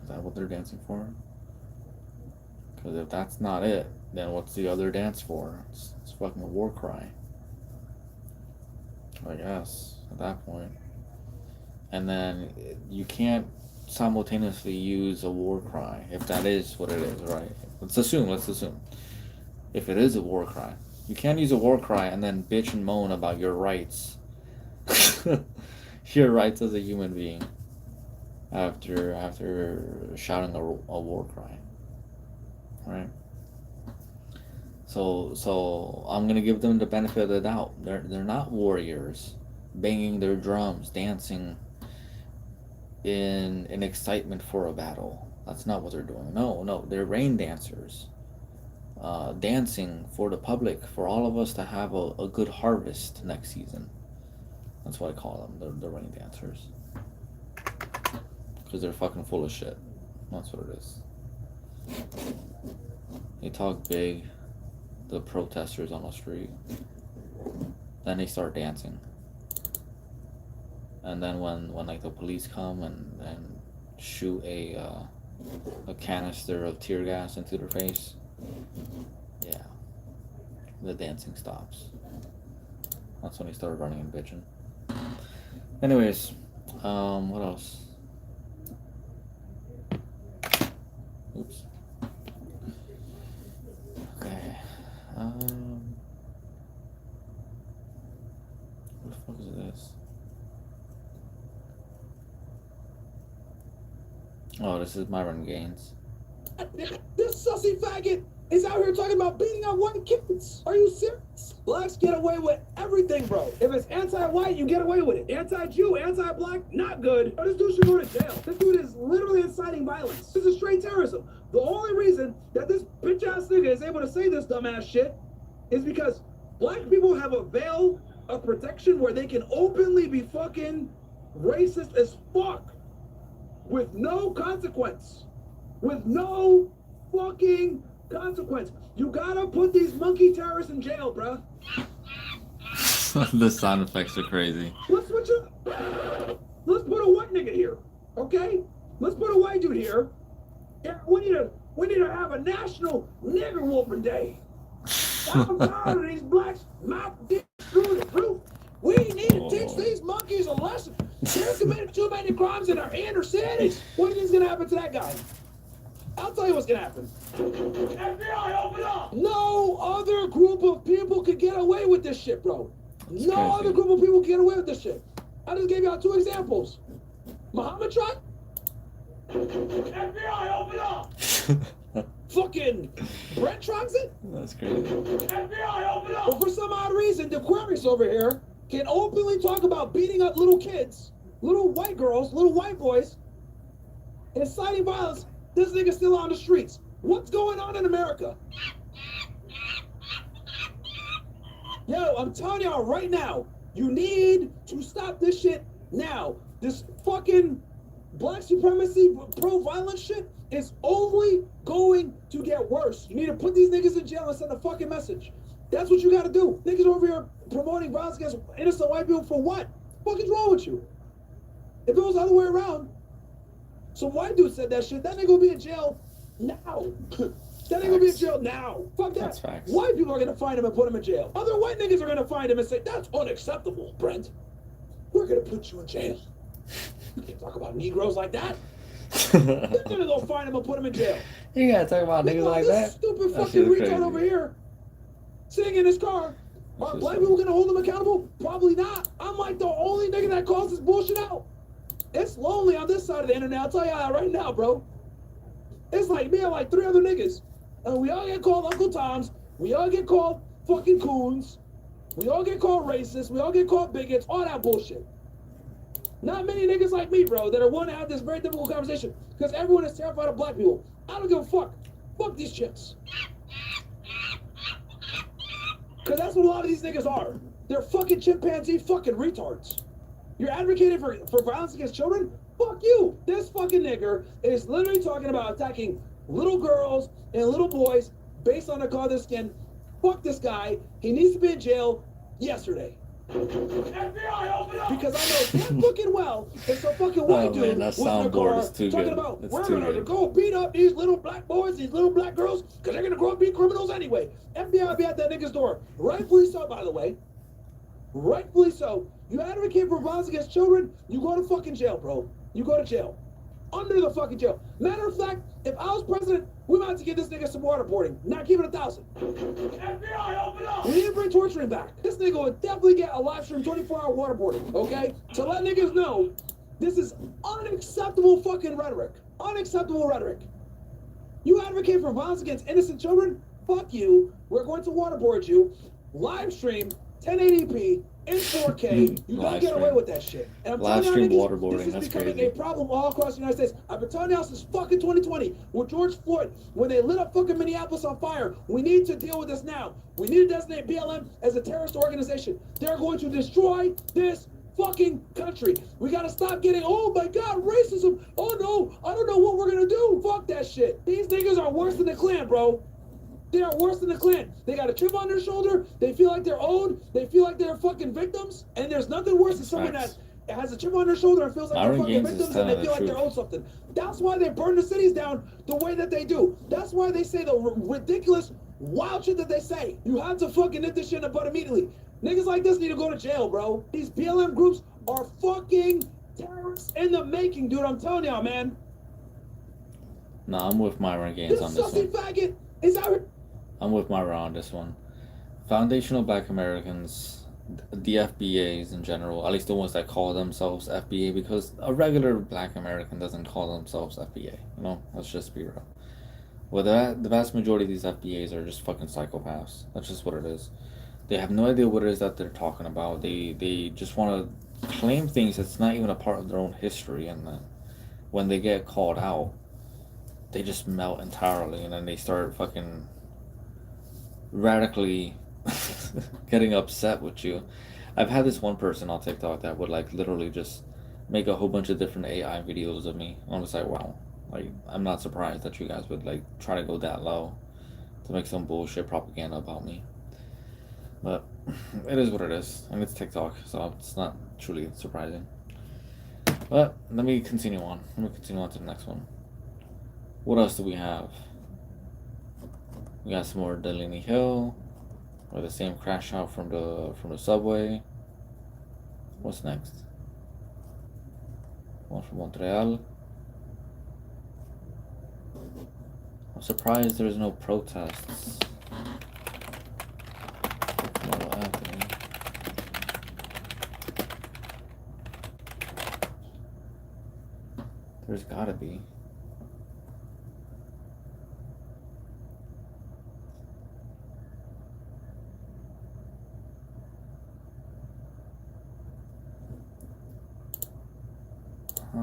S1: Is that what they're dancing for? Because if that's not it, then what's the other dance for? It's fucking a war cry, I guess, at that point. And then you can't simultaneously use a war cry if that is what it is, right? Let's assume. If it is a war cry, you can't use a war cry and then bitch and moan about your rights. Your rights as a human being after shouting a war cry, right? So I'm gonna give them the benefit of the doubt. They're not warriors banging their drums, dancing in excitement for a battle. That's not what they're doing. No, they're rain dancers, dancing for the public, for all of us to have a good harvest next season. That's what I call them, the rain dancers, because they're fucking full of shit. That's what it is. They talk big, the protesters on the street, then they start dancing. And then when like the police come and shoot a canister of tear gas into their face, yeah, the dancing stops. That's when he started running and bitching. Anyways, what else? Oops. Okay. What the fuck is this? Oh, this is Myron Gaines.
S5: This sussy faggot is out here talking about beating up white kids. Are you serious? Blacks get away with everything, bro. If it's anti-white, you get away with it. Anti-Jew, anti-black, not good. This dude should go to jail. This dude is literally inciting violence. This is straight terrorism. The only reason that this bitch-ass nigga is able to say this dumbass shit is because black people have a veil of protection where they can openly be fucking racist as fuck with no consequence. With no fucking consequence. You gotta put these monkey terrorists in jail, bruh.
S1: The sound effects are crazy.
S5: Let's switch it. Let's put a white nigga here, okay? Let's put a white dude here. Yeah, we need to have a national nigger whooping day. I'm tired of these blacks mouth dick through the roof. We need to teach these monkeys a lesson. They're committing too many crimes in our inner cities. What do you think's gonna happen to that guy? I'll tell you what's gonna happen. FBI, open up! No other group of people could get away with this shit, bro.
S1: That's
S5: no
S1: crazy.
S5: other group of people can get away with this shit. I just gave y'all 2 examples. Muhammad tried. FBI, open up! Fucking Brent trunks it?
S1: That's crazy.
S5: FBI, open up! But for some odd reason, the Aquarius over here can openly talk about beating up little kids, little white girls, little white boys, inciting violence. This nigga's still on the streets. What's going on in America? Yo, I'm telling y'all right now, you need to stop this shit now. This fucking black supremacy, pro-violence shit is only going to get worse. You need to put these niggas in jail and send a fucking message. That's what you gotta do. Niggas over here promoting violence against innocent white people for what? What is wrong with you? If it was the other way around, some white dude said that shit, that nigga will be in jail now. That nigga will be in jail now. Fuck that.
S1: That's facts.
S5: White people are gonna find him and put him in jail. Other white niggas are gonna find him and say, that's unacceptable, Brent. We're gonna put you in jail. You can't talk about Negroes like that. They're gonna go find him and put him in jail.
S1: You gotta talk about niggas like
S5: this
S1: that?
S5: stupid
S1: That
S5: fucking
S1: shit is
S5: retard
S1: crazy.
S5: over here sitting in his car.
S1: That
S5: Are
S1: shit's
S5: black
S1: funny.
S5: people gonna hold him accountable? Probably not. I'm like the only nigga that calls this bullshit out. It's lonely on this side of the internet. I'll tell you that right now, bro. It's like me and like 3 other niggas. And we all get called Uncle Toms. We all get called fucking coons. We all get called racist. We all get called bigots. All that bullshit. Not many niggas like me, bro, that are willing to have this very difficult conversation. Because everyone is terrified of black people. I don't give a fuck. Fuck these chicks. Because that's what a lot of these niggas are. They're fucking chimpanzee fucking retards. You're advocating for violence against children? Fuck you. This fucking nigger is literally talking about attacking little girls and little boys based on the color of their skin. Fuck this guy. He needs to be in jail yesterday. FBI, open up! Because I know damn fucking well it's a fucking white
S1: Oh,
S5: dude
S1: man, that
S5: with a
S1: soundboard
S5: car
S1: is too
S5: talking
S1: good.
S5: about
S1: It's
S5: we're
S1: too
S5: gonna
S1: good.
S5: go beat up these little black boys, these little black girls, because they're gonna grow up being criminals anyway. FBI will be at that nigga's door. Rightfully so, by the way. Rightfully so. You advocate for violence against children, you go to fucking jail, bro. You go to jail. Under the fucking jail. Matter of fact, if I was president, we might have to give this nigga some waterboarding. Not keep it 1,000. FBI, open up! We need to bring torturing back. This nigga would definitely get a live stream 24-hour waterboarding, okay? To let niggas know, this is unacceptable fucking rhetoric. Unacceptable rhetoric. You advocate for violence against innocent children? Fuck you. We're going to waterboard you. Live stream, 1080p, in 4K. You don't
S1: Live
S5: get away
S1: stream.
S5: with that shit. And I'm
S1: Live
S5: telling
S1: stream
S5: y'all niggas,
S1: waterboarding,
S5: this is
S1: that's
S5: becoming
S1: crazy.
S5: a problem all across the United States. I've been telling y'all since fucking 2020 with George Floyd, when they lit up fucking Minneapolis on fire. We need to deal with this now. We need to designate BLM as a terrorist organization. They're going to destroy this fucking country. We gotta stop getting, oh my god, racism. Oh no, I don't know what we're gonna do. Fuck that shit. These niggas are worse than the Klan, bro. They are worse than the Klan. They got a chip on their shoulder. They feel like they're owned. They feel like they're fucking victims. And there's nothing worse than someone
S1: Facts.
S5: that has a chip on their shoulder and feels like
S1: Myron
S5: they're fucking
S1: Gaines is
S5: victims and they
S1: telling
S5: feel
S1: the
S5: like they're
S1: truth.
S5: owed something. That's why they burn the cities down the way that they do. That's why they say the ridiculous, wild shit that they say. You have to fucking nip this shit in the bud immediately. Niggas like this need to go to jail, bro. These BLM groups are fucking terrorists in the making, dude. I'm telling y'all, man.
S1: Nah, I'm with Myron Gaines
S5: This
S1: on this
S5: sussy
S1: one.
S5: faggot is out here.
S1: I'm with Myron on this one. Foundational Black Americans, the FBAs in general, at least the ones that call themselves FBA, because a regular Black American doesn't call themselves FBA. You know, let's just be real. Well, the vast majority of these FBAs are just fucking psychopaths. That's just what it is. They have no idea what it is that they're talking about. They just want to claim things that's not even a part of their own history, and then when they get called out, they just melt entirely, and then they start fucking radically getting upset with you. I've had this one person on TikTok that would like literally just make a whole bunch of different AI videos of me. I was like, wow, like I'm not surprised that you guys would like try to go that low to make some bullshit propaganda about me. But it is what it is. I mean, it's TikTok, so it's not truly surprising. But let me continue on. Let me continue on to the next one. What else do we have? We got some more Delaney Hill, or the same crash out from the subway. What's next? One from Montreal. I'm surprised there's no protests. Karmelo Anthony. There's gotta be. Do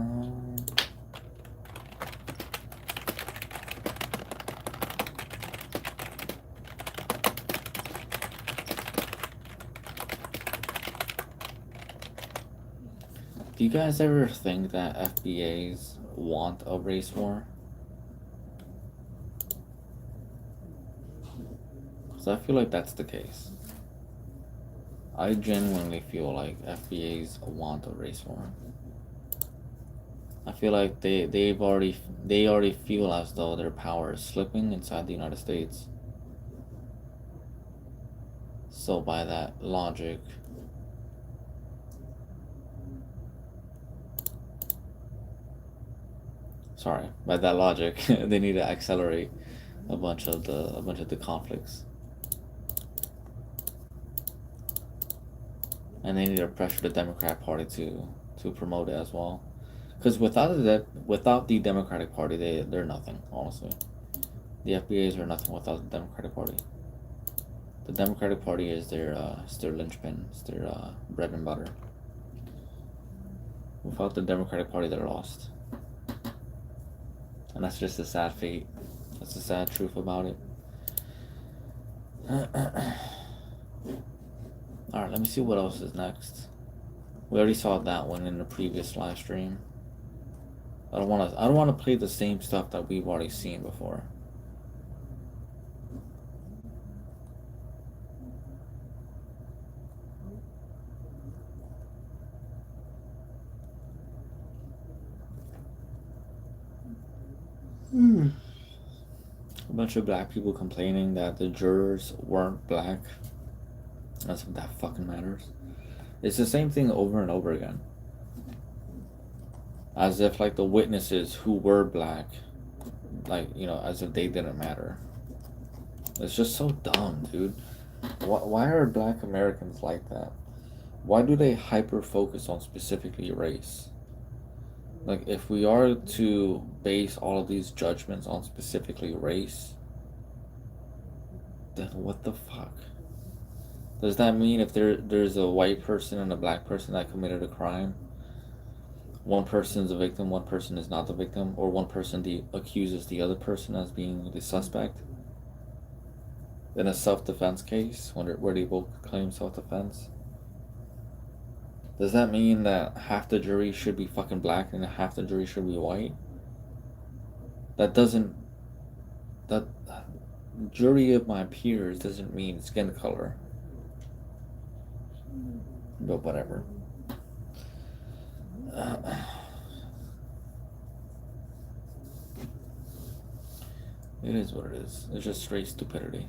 S1: you guys ever think that FBAs want a race war? Because I feel like that's the case. I genuinely feel like FBAs want a race war. I feel like they already feel as though their power is slipping inside the United States. So by that logic, they need to accelerate a bunch of the conflicts, and they need to pressure the Democrat Party to promote it as well. Because without the Democratic Party, they're nothing. Honestly, the FBAs are nothing without the Democratic Party. The Democratic Party is their linchpin, it's their bread and butter. Without the Democratic Party, they're lost. And that's just a sad fate. That's the sad truth about it. Alright, let me see what else is next. We already saw that one in the previous live stream. I don't wanna play the same stuff that we've already seen before. A bunch of black people complaining that the jurors weren't black. That's what that fucking matters. It's the same thing over and over again. As if like the witnesses who were black, like, you know, as if they didn't matter. It's just so dumb, dude. Why are black Americans like that? Why do they hyper focus on specifically race? Like, if we are to base all of these judgments on specifically race, then what the fuck? Does that mean if there's a white person and a black person that committed a crime, one person is a victim, one person is not the victim, or one person accuses the other person as being the suspect? In a self-defense case, where they both claim self-defense? Does that mean that half the jury should be fucking black and half the jury should be white? That jury of my peers doesn't mean skin color. But whatever. It is what it is. It's just straight stupidity.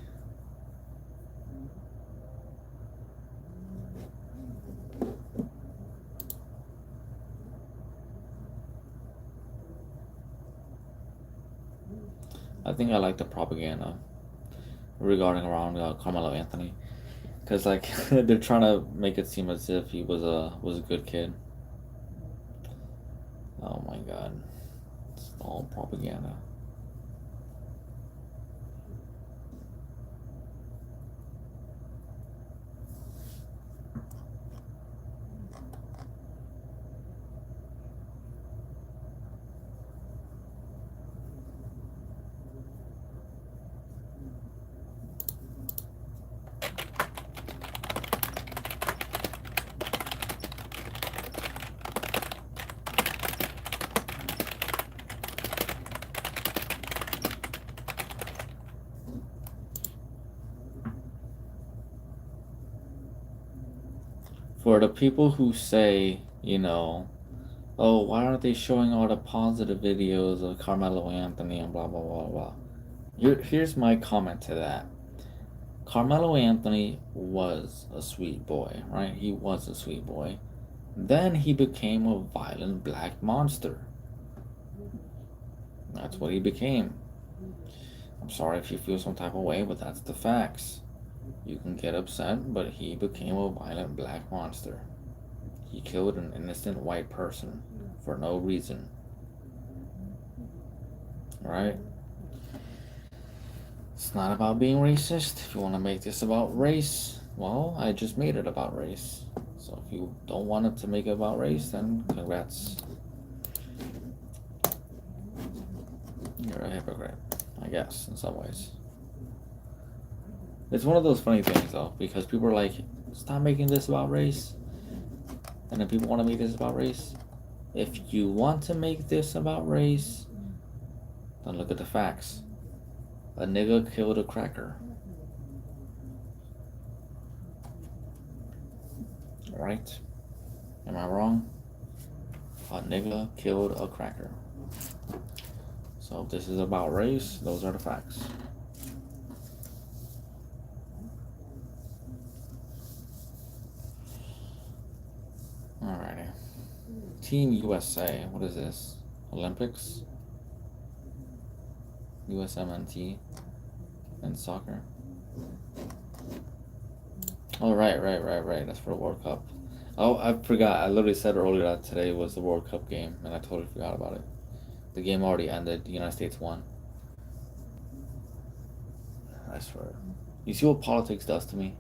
S1: I think I like the propaganda regarding around Carmelo Anthony, because like they're trying to make it seem as if he was a good kid. Oh my god, it's all propaganda. For the people who say, you know, oh, why aren't they showing all the positive videos of Carmelo Anthony and blah blah blah blah. Here's my comment to that. Carmelo Anthony was a sweet boy, right? He was a sweet boy. Then he became a violent black monster. That's what he became. I'm sorry if you feel some type of way, but that's the facts. You can get upset, but he became a violent black monster. He killed an innocent white person for no reason. Right? It's not about being racist. If you want to make this about race, well, I just made it about race. So if you don't want it to make it about race, then congrats. You're a hypocrite, I guess, in some ways. It's one of those funny things, though, because people are like, stop making this about race. And then people want to make this about race. If you want to make this about race, then look at the facts. A nigga killed a cracker. Right? Am I wrong? A nigga killed a cracker. So if this is about race, those are the facts. Alrighty. Team USA. What is this? Olympics? USMNT and soccer. Oh, right. That's for the World Cup. Oh, I forgot. I literally said earlier that today was the World Cup game, and I totally forgot about it. The game already ended. The United States won. I swear. You see what politics does to me?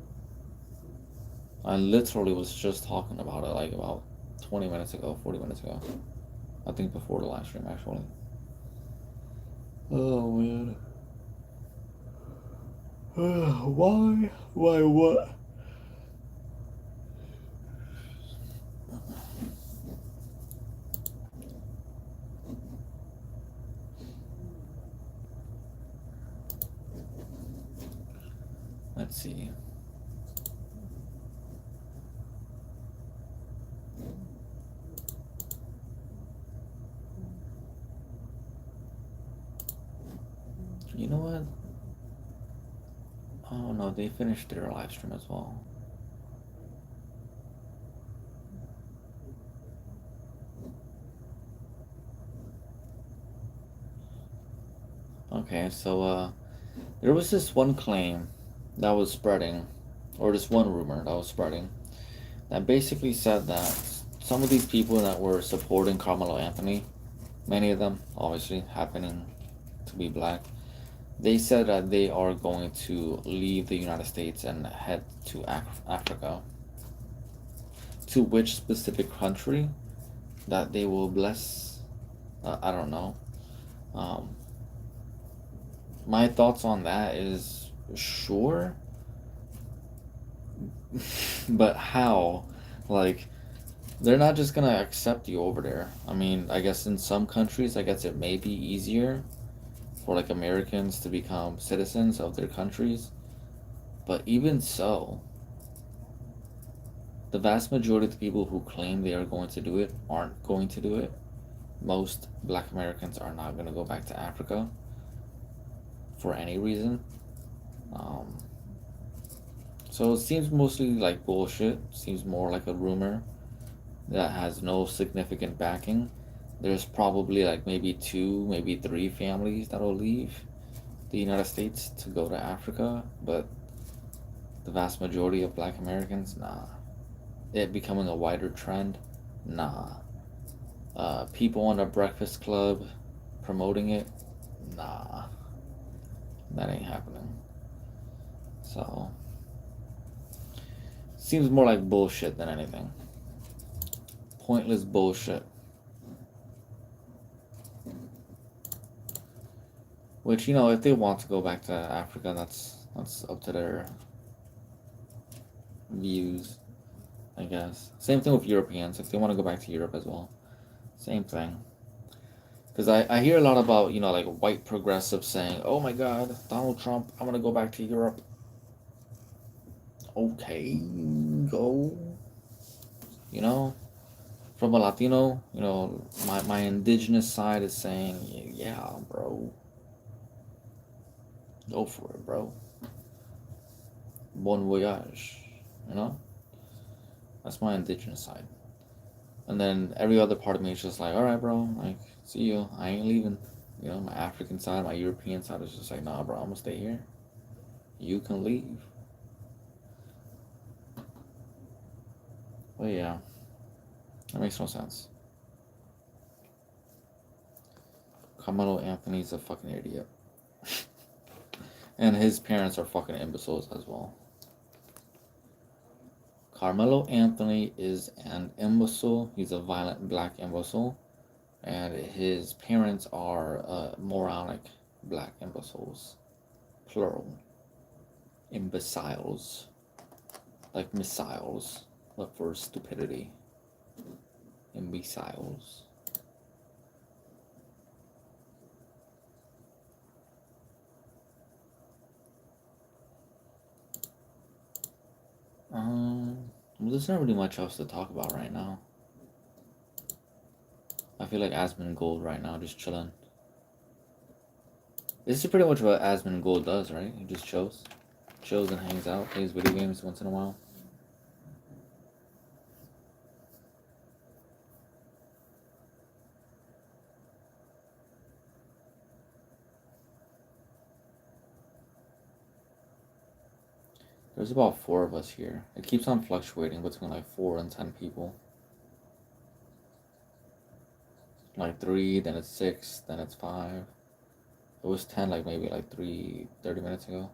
S1: I literally was just talking about it like about 20 minutes ago, 40 minutes ago. I think before the live stream, actually. Oh, man. Why? Why what? Let's see. You know what? Oh no, they finished their live stream as well. Okay, so there was this one claim that was spreading, or this one rumor that was spreading, that basically said that some of these people that were supporting Carmelo Anthony, many of them obviously happening to be black, they said that they are going to leave the United States and head to Africa. To which specific country that they will bless, I don't know. My thoughts on that is sure, but how? Like, they're not just gonna accept you over there. I mean, I guess in some countries, I guess it may be easier for like Americans to become citizens of their countries, but even so, the vast majority of the people who claim they are going to do it aren't going to do it. Most black Americans are not going to go back to Africa for any reason. So it seems mostly like bullshit. Seems more like a rumor that has no significant backing. There's probably like maybe 2, maybe 3 families that'll leave the United States to go to Africa, but the vast majority of black Americans, nah. It becoming a wider trend, nah. People on the Breakfast Club promoting it, nah. That ain't happening. So, seems more like bullshit than anything. Pointless bullshit. Which, you know, if they want to go back to Africa, that's up to their views, I guess. Same thing with Europeans, if they want to go back to Europe as well. Same thing. Because I hear a lot about, you know, like white progressives saying, oh my god, Donald Trump, I'm going to go back to Europe. Okay, go. You know? From a Latino, you know, my indigenous side is saying, yeah, bro. Go for it, bro. Bon voyage. You know? That's my indigenous side. And then every other part of me is just like, alright, bro, like, see you. I ain't leaving. You know, my African side, my European side is just like, nah, bro, I'm gonna stay here. You can leave. But yeah, that makes no sense. Carmelo Anthony's a fucking idiot. And his parents are fucking imbeciles as well. Carmelo Anthony is an imbecile. He's a violent black imbecile. and his parents are moronic black imbeciles, plural, imbeciles, like missiles, but for stupidity, imbeciles. Well, there's not really much else to talk about right now. I feel like Asmongold right now, just chilling. This is pretty much what Asmongold does, right? He just chills and hangs out, plays video games once in a while. There's about 4 of us here. It keeps on fluctuating between like 4 and 10 people. Like 3, then it's 6, then it's 5. It was 10 like maybe like 30 minutes ago.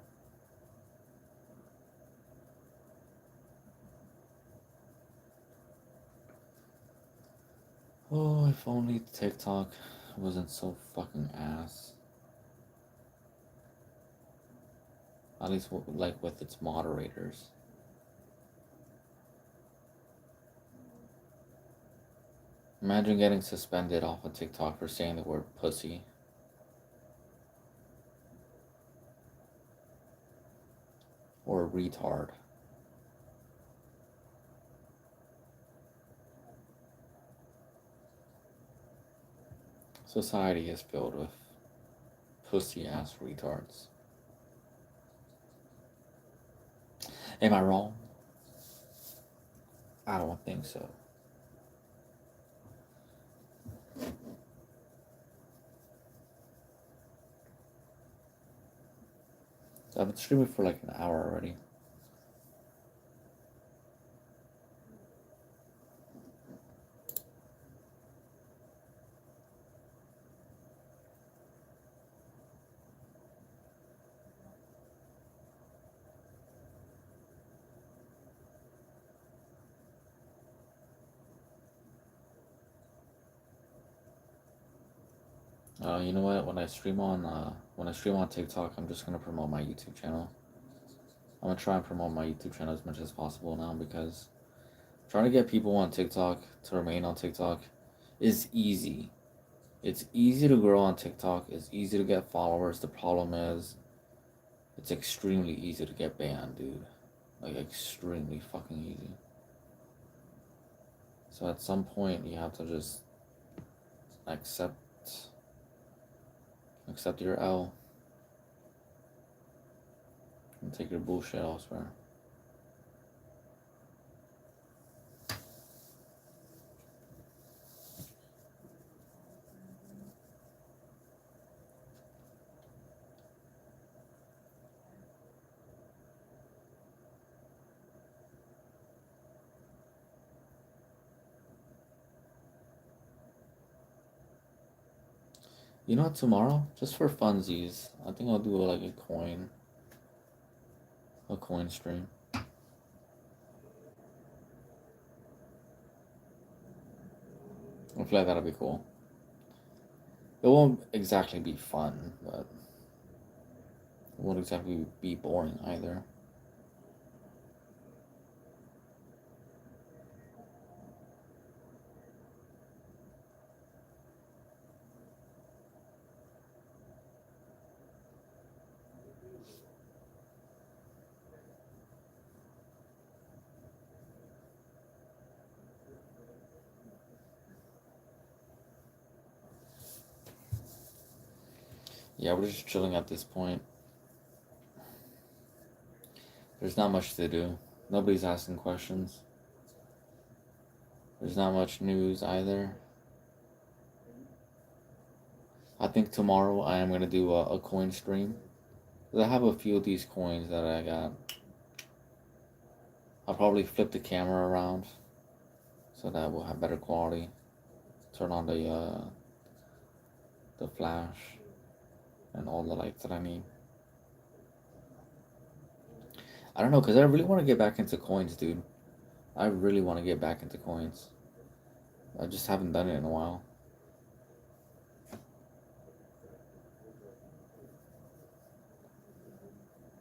S1: Oh, if only TikTok wasn't so fucking ass. At least like with its moderators. Imagine getting suspended off of TikTok for saying the word pussy. Or retard. Society is filled with pussy ass retards. Am I wrong? I don't think so. I've been streaming for like an hour already. You know what? When I stream on TikTok, I'm just gonna promote my YouTube channel. I'm gonna try and promote my YouTube channel as much as possible now because trying to get people on TikTok to remain on TikTok is easy. It's easy to grow on TikTok. It's easy to get followers. The problem is, it's extremely easy to get banned, dude. Like extremely fucking easy. So at some point, you have to just accept your L and take your bullshit elsewhere. You know what, tomorrow, just for funsies, I think I'll do like a coin stream. I feel like that'll be cool. It won't exactly be fun, but it won't exactly be boring either. Yeah, we're just chilling at this point. There's not much to do. Nobody's asking questions. There's not much news either. I think tomorrow I am going to do a coin stream. I have a few of these coins that I got. I'll probably flip the camera around so that we'll have better quality. Turn on the flash and all the lights that I need. I don't know, because I really want to get back into coins, dude. I really want to get back into coins. I just haven't done it in a while.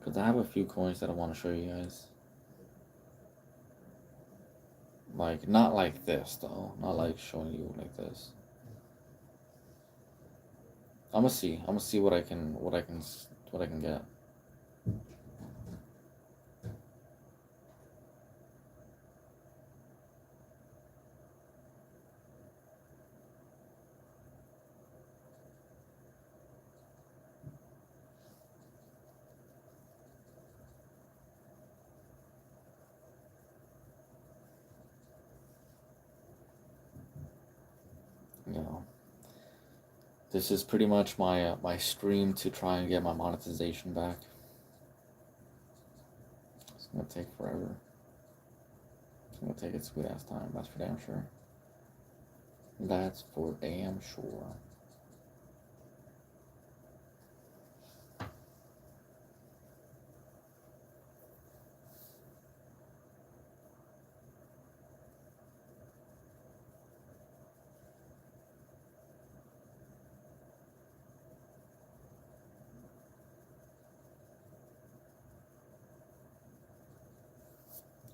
S1: Because I have a few coins that I want to show you guys. Like, not like this, though. Not like showing you like this. I'm gonna see. I'm gonna see what I can get. You know, this is pretty much my my stream to try and get my monetization back. It's gonna take forever. It's gonna take its sweet ass time. That's for damn sure. That's for damn sure.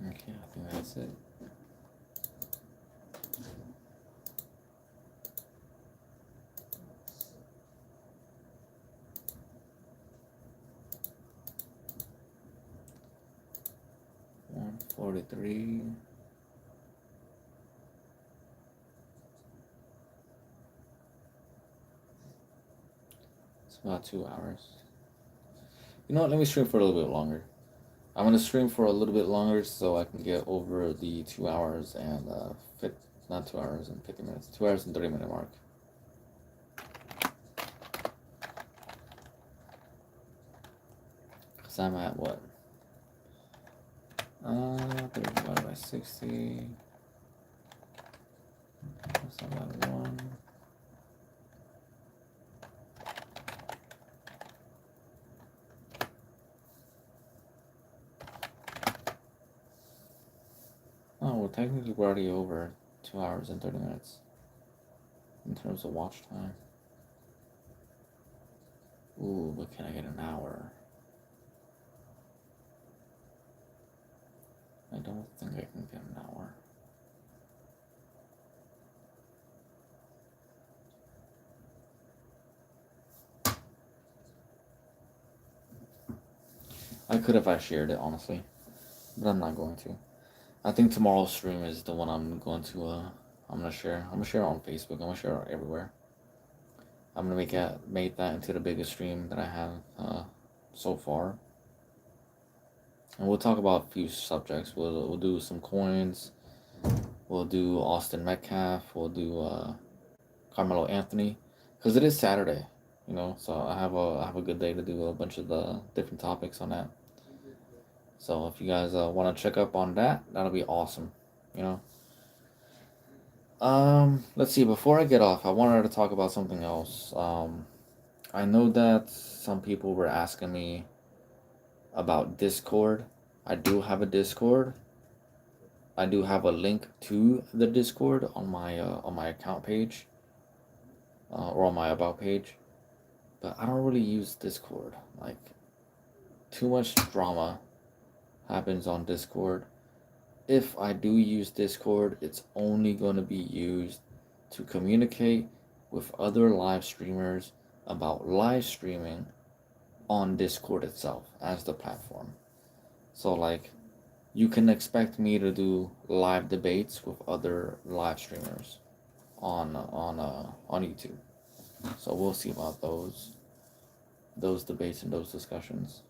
S1: Okay, I think that's it. $143. It's about 2 hours. You know what? Let me stream for a little bit longer. I'm gonna stream for a little bit longer so I can get over the 2 hours and not 2 hours and 50 minutes. 2 hours and 30-minute mark. Cause I'm at what? 30 divided by 60. That's about 1. Oh, well, technically we're already over 2 hours and 30 minutes in terms of watch time. Ooh, but can I get an hour? I don't think I can get an hour. I could if I shared it, honestly, but I'm not going to. I think tomorrow's stream is the one I'm going to, I'm gonna share. I'm gonna share it on Facebook. I'm gonna share it everywhere. I'm gonna make that into the biggest stream that I have so far. And we'll talk about a few subjects. We'll do some coins. We'll do Austin Metcalf. We'll do Carmelo Anthony, because it is Saturday, you know. So I have a good day to do a bunch of the different topics on that. So if you guys want to check up on that, that'll be awesome, you know. Let's see. Before I get off, I wanted to talk about something else. I know that some people were asking me about Discord. I do have a Discord. I do have a link to the Discord on my account page, or on my about page, but I don't really use Discord. Like, too much drama happens on Discord. If I do use Discord, it's only going to be used to communicate with other live streamers about live streaming on Discord itself as the platform. So, like, you can expect me to do live debates with other live streamers on YouTube. So we'll see about those debates and those discussions.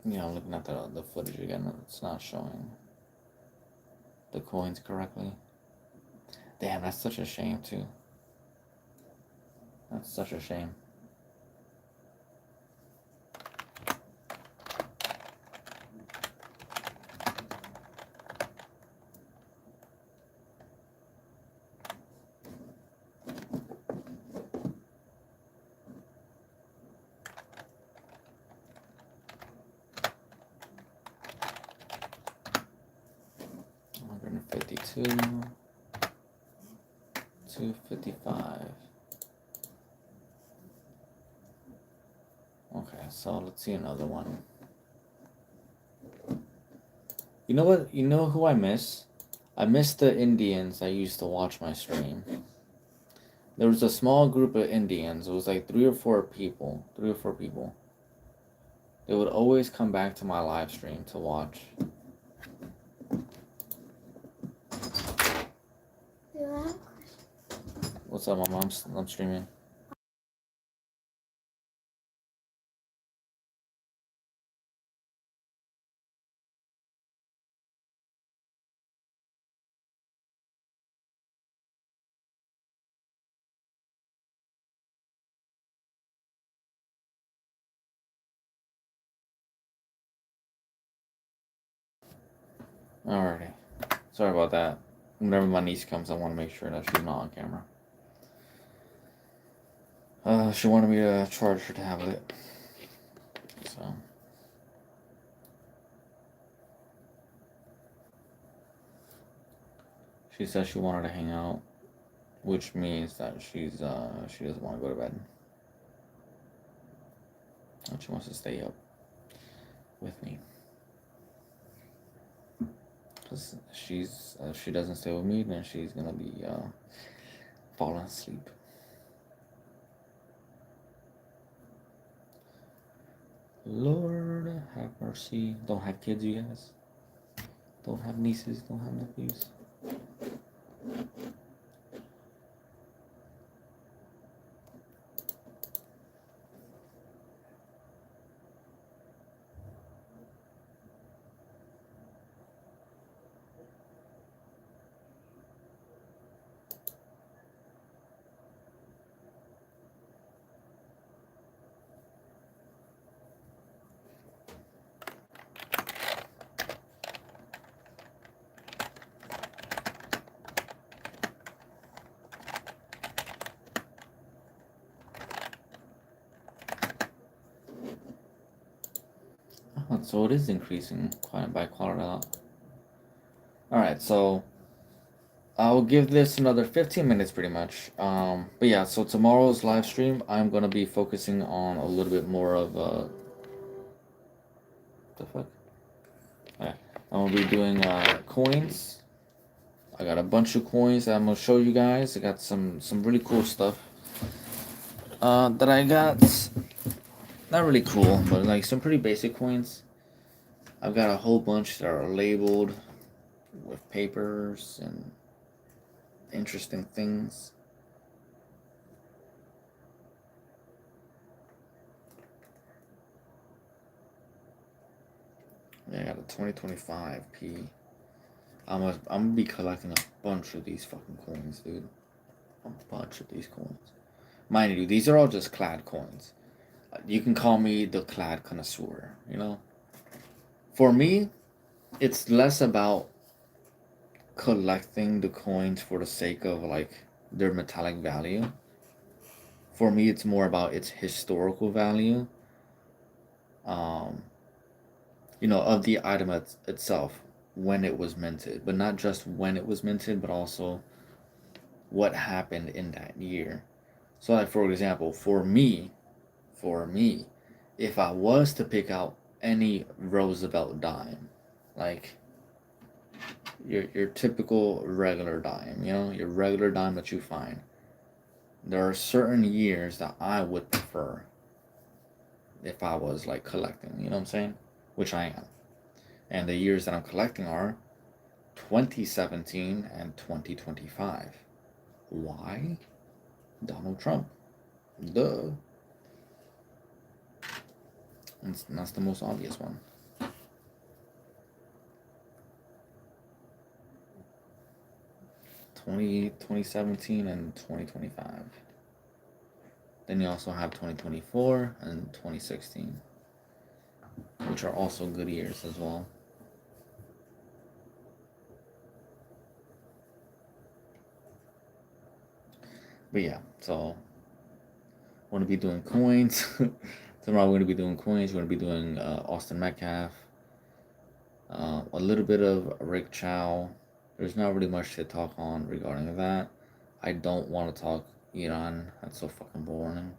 S1: Yeah, I'm looking at the footage again. It's not showing the coins correctly. Damn, that's such a shame too. That's such a shame. 252. 255. Okay, so let's see another one. You know what? You know who I miss? I miss the Indians that used to watch my stream. There was a small group of Indians. It was like 3 or 4 people. 3 or 4 people. They would always come back to my live stream to watch. What's up, Mom? I'm streaming. Alrighty. Sorry about that. Whenever my niece comes, I want to make sure that she's not on camera. She wanted me to charge her tablet. So. She said she wanted to hang out, which means that she doesn't want to go to bed. And she wants to stay up with me. Because if she doesn't stay with me, then she's gonna be falling asleep. Lord have mercy. Don't have kids, you guys. Don't have nieces. Don't have nephews. So it is increasing by quite a lot. Alright, so I'll give this another 15 minutes pretty much. But yeah, so tomorrow's live stream, I'm gonna be focusing on a little bit more of the fuck? Okay. I'm gonna be doing coins. I got a bunch of coins that I'm gonna show you guys. I got some really cool stuff that I got. Not really cool, but like some pretty basic coins. I've got a whole bunch that are labeled with papers and interesting things. Yeah, I got a 2025p. I'm gonna be collecting a bunch of these fucking coins, dude. A bunch of these coins. Mind you, these are all just clad coins. You can call me the clad connoisseur, you know? For me, it's less about collecting the coins for the sake of like their metallic value. For me, it's more about its historical value. Um, of the item itself when it was minted, but not just when it was minted, but also what happened in that year. So, like for example, for me, if I was to pick out any Roosevelt dime, like your typical regular dime, your regular dime that you find, there are certain years that I would prefer if I was like collecting, you know what I'm saying? Which I am. And the years that I'm collecting are 2017 and 2025. Why? Donald Trump. Duh. And that's the most obvious one. Twenty 2017 and 2025. Then you also have 2024 and 2016, which are also good years as well. But yeah, so I'm going to be doing coins. Tomorrow we're going to be doing coins. We're going to be doing Austin Metcalf. A little bit of Rick Chow. there's not really much to talk on regarding that. I don't want to talk Iran. That's so fucking boring.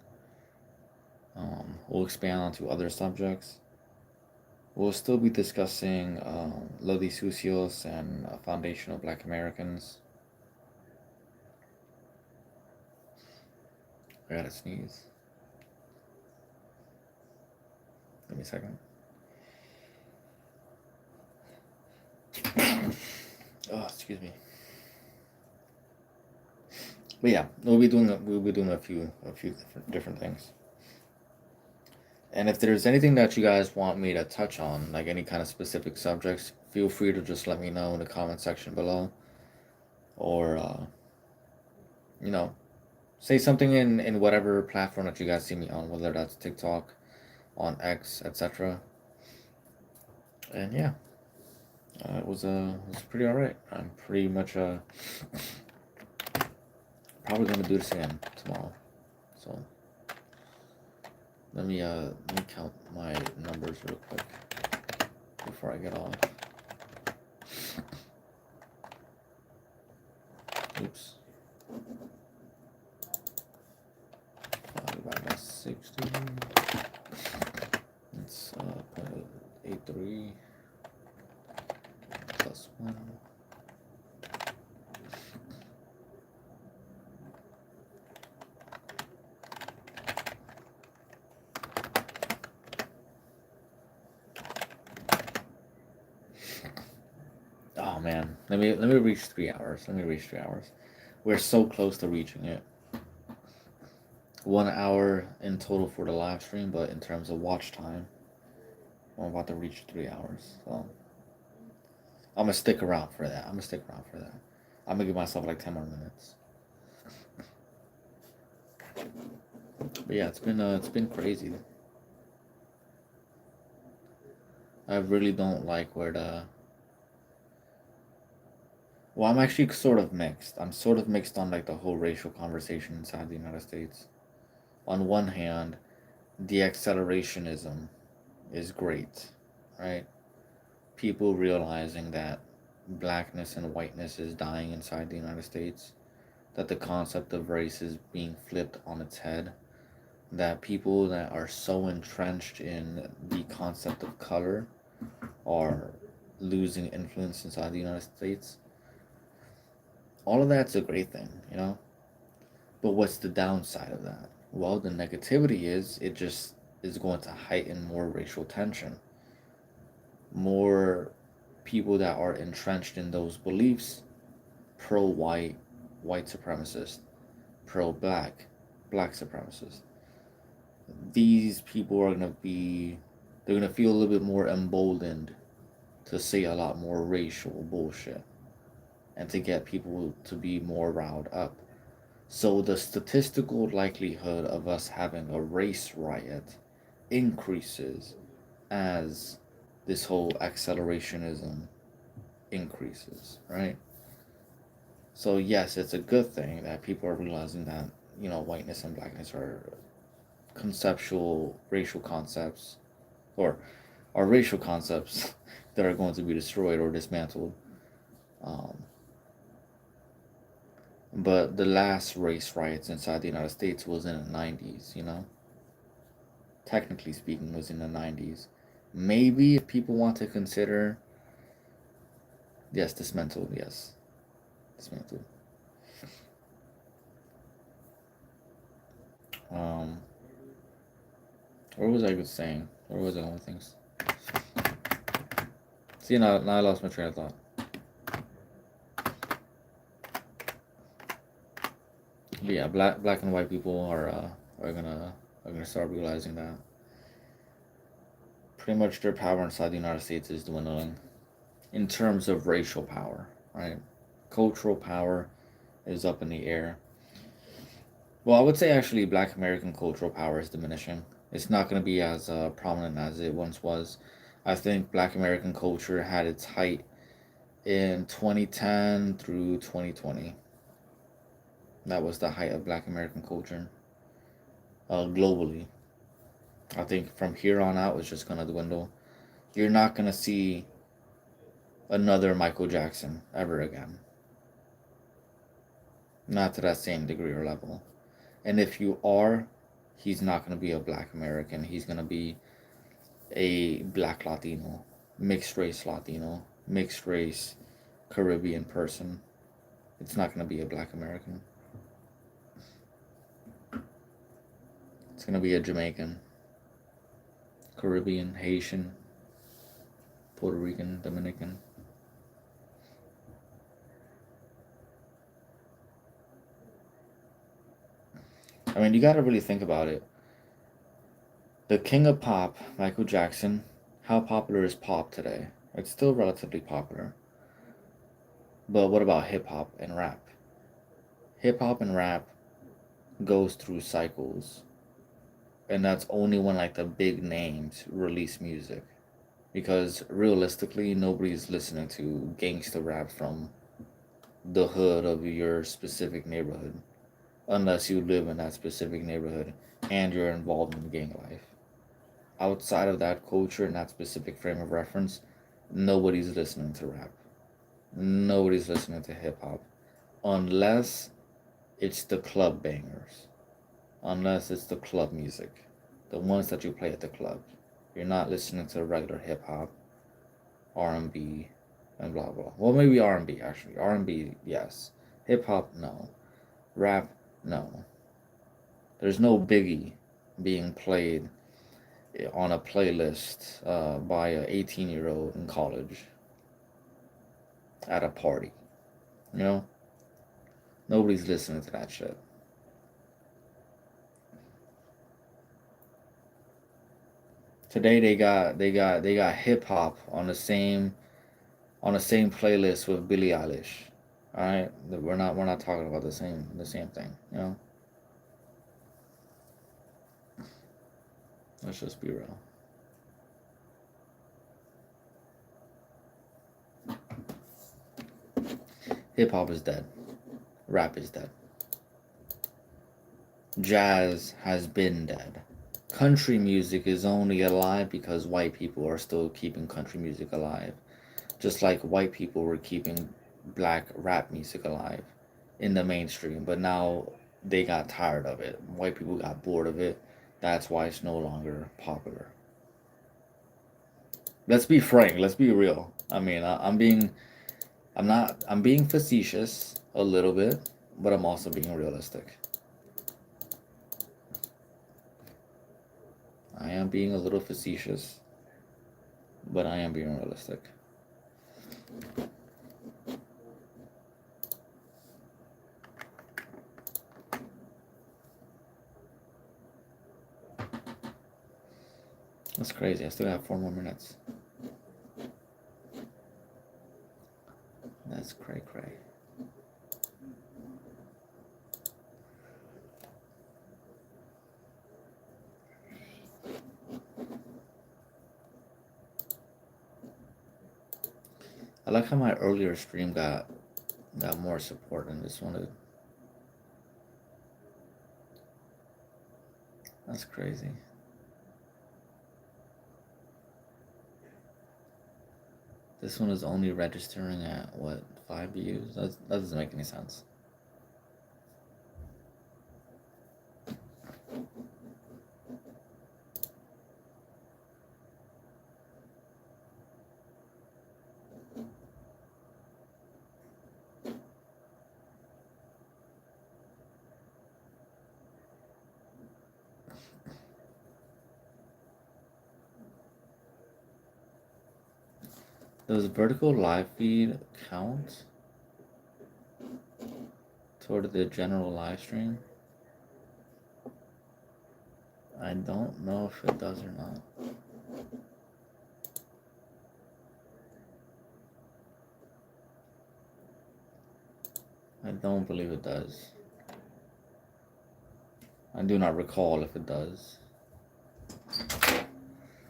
S1: We'll expand onto other subjects. We'll still be discussing Lodi Sucios and foundational Black Americans. I gotta sneeze. Give me a second. Oh, excuse me. But yeah, we'll be doing a few different things. And if there's anything that you guys want me to touch on, like any kind of specific subjects, feel free to just let me know in the comment section below. Or, you know, say something in whatever platform that you guys see me on, whether that's TikTok, on X, etc. And yeah, it was pretty alright. I'm pretty much probably gonna do this again tomorrow. So let me count my numbers real quick before I get off. Oops. Divided by 60. It's 0.83 plus 1. Oh man, let me reach 3 hours. Let me reach 3 hours. We're so close to reaching it. 1 hour in total for the live stream, but in terms of watch time, I'm about to reach 3 hours. So I'm gonna stick around for that. I'm gonna give myself like 10 more minutes. But yeah, it's been crazy. I really don't like where the. Well, I'm actually sort of mixed. I'm sort of mixed on like the whole racial conversation inside the United States. On one hand, the accelerationism is great, right? People realizing that blackness and whiteness is dying inside the United States, that the concept of race is being flipped on its head, that people that are so entrenched in the concept of color are losing influence inside the United States. All of that's a great thing, you know? But what's the downside of that? Well, the negativity is it just is going to heighten more racial tension. More people that are entrenched in those beliefs, pro-white, white supremacist, pro-black, black supremacist. These people are they're gonna feel a little bit more emboldened to say a lot more racial bullshit and to get people to be more riled up. So the statistical likelihood of us having a race riot increases as this whole accelerationism increases, right? So yes, it's a good thing that people are realizing that, you know, whiteness and blackness are conceptual racial concepts, or are racial concepts that are going to be destroyed or dismantled. But the last race riots inside the United States was in the 90s, you know? Technically speaking, was in the 90s. Maybe if people want to consider, yes, dismantled, yes. Dismantled. What was I just saying? Where was I going with things? See, now I lost my train of thought. But yeah, black and white people are gonna start realizing that pretty much their power inside the United States is dwindling in terms of racial power, right? Cultural power is up in the air. Well, I would say actually black American cultural power is diminishing. It's not going to be as prominent as it once was. I think black American culture had its height in 2010 through 2020. That was the height of black American culture globally. I think from here on out, it's just going to dwindle. You're not going to see another Michael Jackson ever again. Not to that same degree or level. And if you are, he's not going to be a black American. He's going to be a black Latino, mixed race Latino, mixed race Caribbean person. It's not going to be a black American. It's going to be a Jamaican, Caribbean, Haitian, Puerto Rican, Dominican. I mean, you got to really think about it. The king of pop, Michael Jackson, how popular is pop today? It's still relatively popular. But what about hip hop and rap? Hip hop and rap goes through cycles. And that's only when like the big names release music. Because realistically, nobody's listening to gangster rap from the hood of your specific neighborhood. Unless you live in that specific neighborhood and you're involved in gang life. Outside of that culture and that specific frame of reference, nobody's listening to rap. Nobody's listening to hip hop. Unless it's the club bangers. Unless it's the club music. The ones that you play at the club. You're not listening to regular hip hop, R&B, and blah blah. Well, maybe R&B actually. R&B, yes. Hip hop, no. Rap, no. There's no Biggie being played on a playlist by an 18-year-old in college at a party. You know? Nobody's listening to that shit. Today they got hip hop on the same playlist with Billie Eilish. All right, we're not talking about the same thing. You know, let's just be real. Hip hop is dead. Rap is dead. Jazz has been dead. Country music is only alive because white people are still keeping country music alive. Just like white people were keeping black rap music alive in the mainstream, but now they got tired of it. White people got bored of it. That's why it's no longer popular. Let's be frank. Let's be real. I mean, I'm being facetious a little bit, but I'm also being realistic. I am being a little facetious, but I am being realistic. That's crazy. I still have 4 more minutes. That's cray cray. I like how my earlier stream got more support than this one did. That's crazy. This one is only registering at what, 5 views? That doesn't make any sense. Does vertical live feed count toward the general live stream? I don't know if it does or not. I don't believe it does. I do not recall if it does.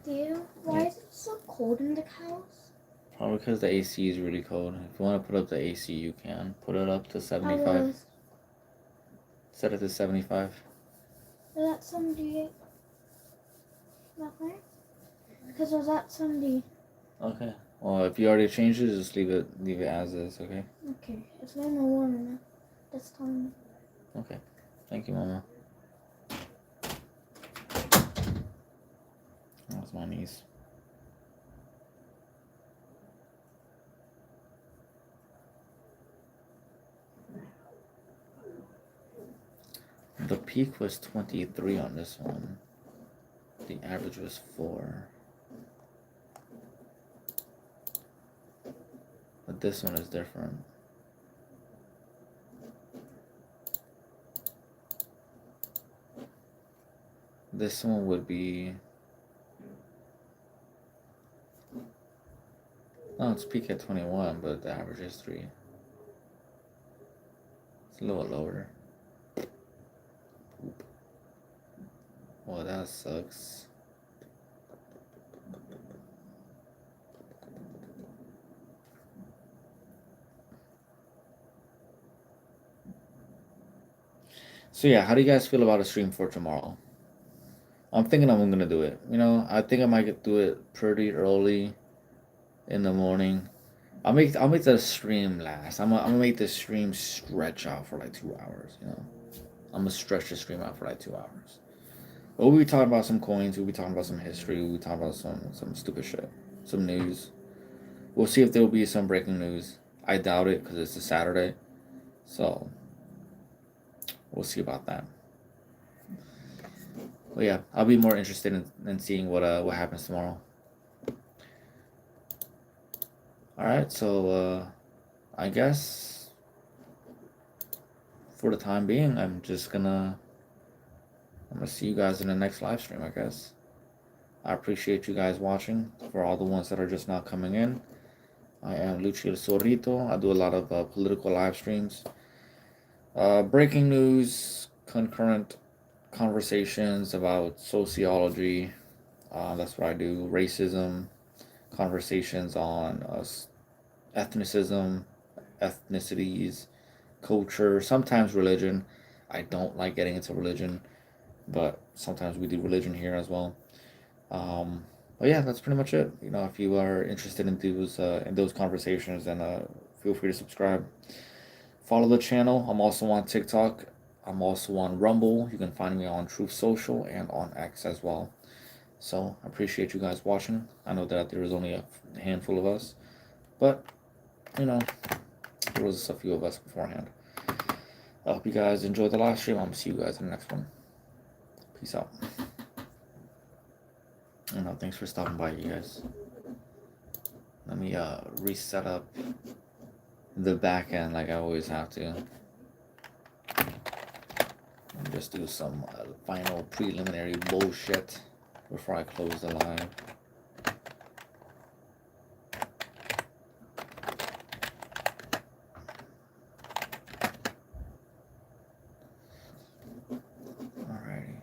S6: Why is it so cold in the house?
S1: Probably because the AC is really cold. If you want to put up the AC, you can. Put it up to 75. Set it to 75.
S6: Is that 78? Not right? Because I was at 70.
S1: Okay. Well, if you already changed it, just leave it as is, okay?
S6: Okay, it's not no one. That's time.
S1: Okay. Thank you, Mama. That's my niece. The peak was 23 on this one. The average was 4. But this one is different. This one would be... Oh, it's peak at 21, but the average is 3. It's a little lower. Poop. Well, that sucks. So yeah, how do you guys feel about a stream for tomorrow? I'm thinking I'm gonna do it. You know, I think I might do it pretty early in the morning. I'll make the stream last. I'm gonna make the stream stretch out for like 2 hours. You know, I'm gonna stretch the stream out for like 2 hours. But we'll be talking about some coins. We'll be talking about some history. We'll be talking about some stupid shit, some news. We'll see if there will be some breaking news. I doubt it because it's a Saturday, so we'll see about that. But yeah, I'll be more interested in seeing what happens tomorrow. All right, so I guess for the time being, I'm gonna see you guys in the next live stream. I guess I appreciate you guys watching. For all the ones that are just now coming in, I am Lucio Sorrito. I do a lot of political live streams, breaking news, concurrent conversations about sociology. That's what I do. Racism, conversations on ethnicism, ethnicities, culture, sometimes religion. I don't like getting into religion, but sometimes we do religion here as well. But yeah, that's pretty much it. You know, if you are interested in those conversations, then feel free to subscribe. Follow the channel. I'm also on TikTok. I'm also on Rumble. You can find me on Truth Social and on X as well. So I appreciate you guys watching. I know that there was only a handful of us, but you know, there was a few of us beforehand. I hope you guys enjoyed the live stream. I'm gonna see you guys in the next one. Peace out. Thanks for stopping by, you guys. Let me reset up the back end like I always have to. And just do some final preliminary bullshit before I close the live. Alrighty.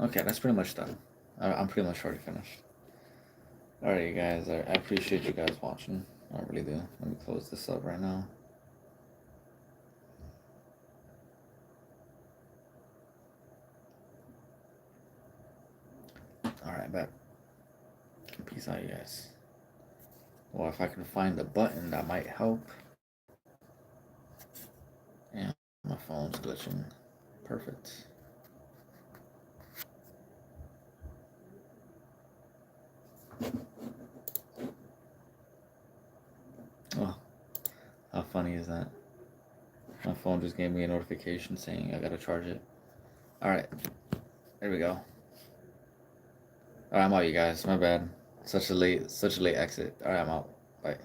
S1: Okay, that's pretty much done. I'm pretty much already finished. Alright, you guys, I appreciate you guys watching. I really do. Let me close this up right now. Alright, bet. Peace out, you guys. Well, if I can find the button, that might help. Yeah, my phone's glitching. Perfect. Oh, how funny is that? My phone just gave me a notification saying I gotta charge it. Alright, there we go. Alright, I'm out, you guys. My bad. Such a late exit. Alright, I'm out. Bye.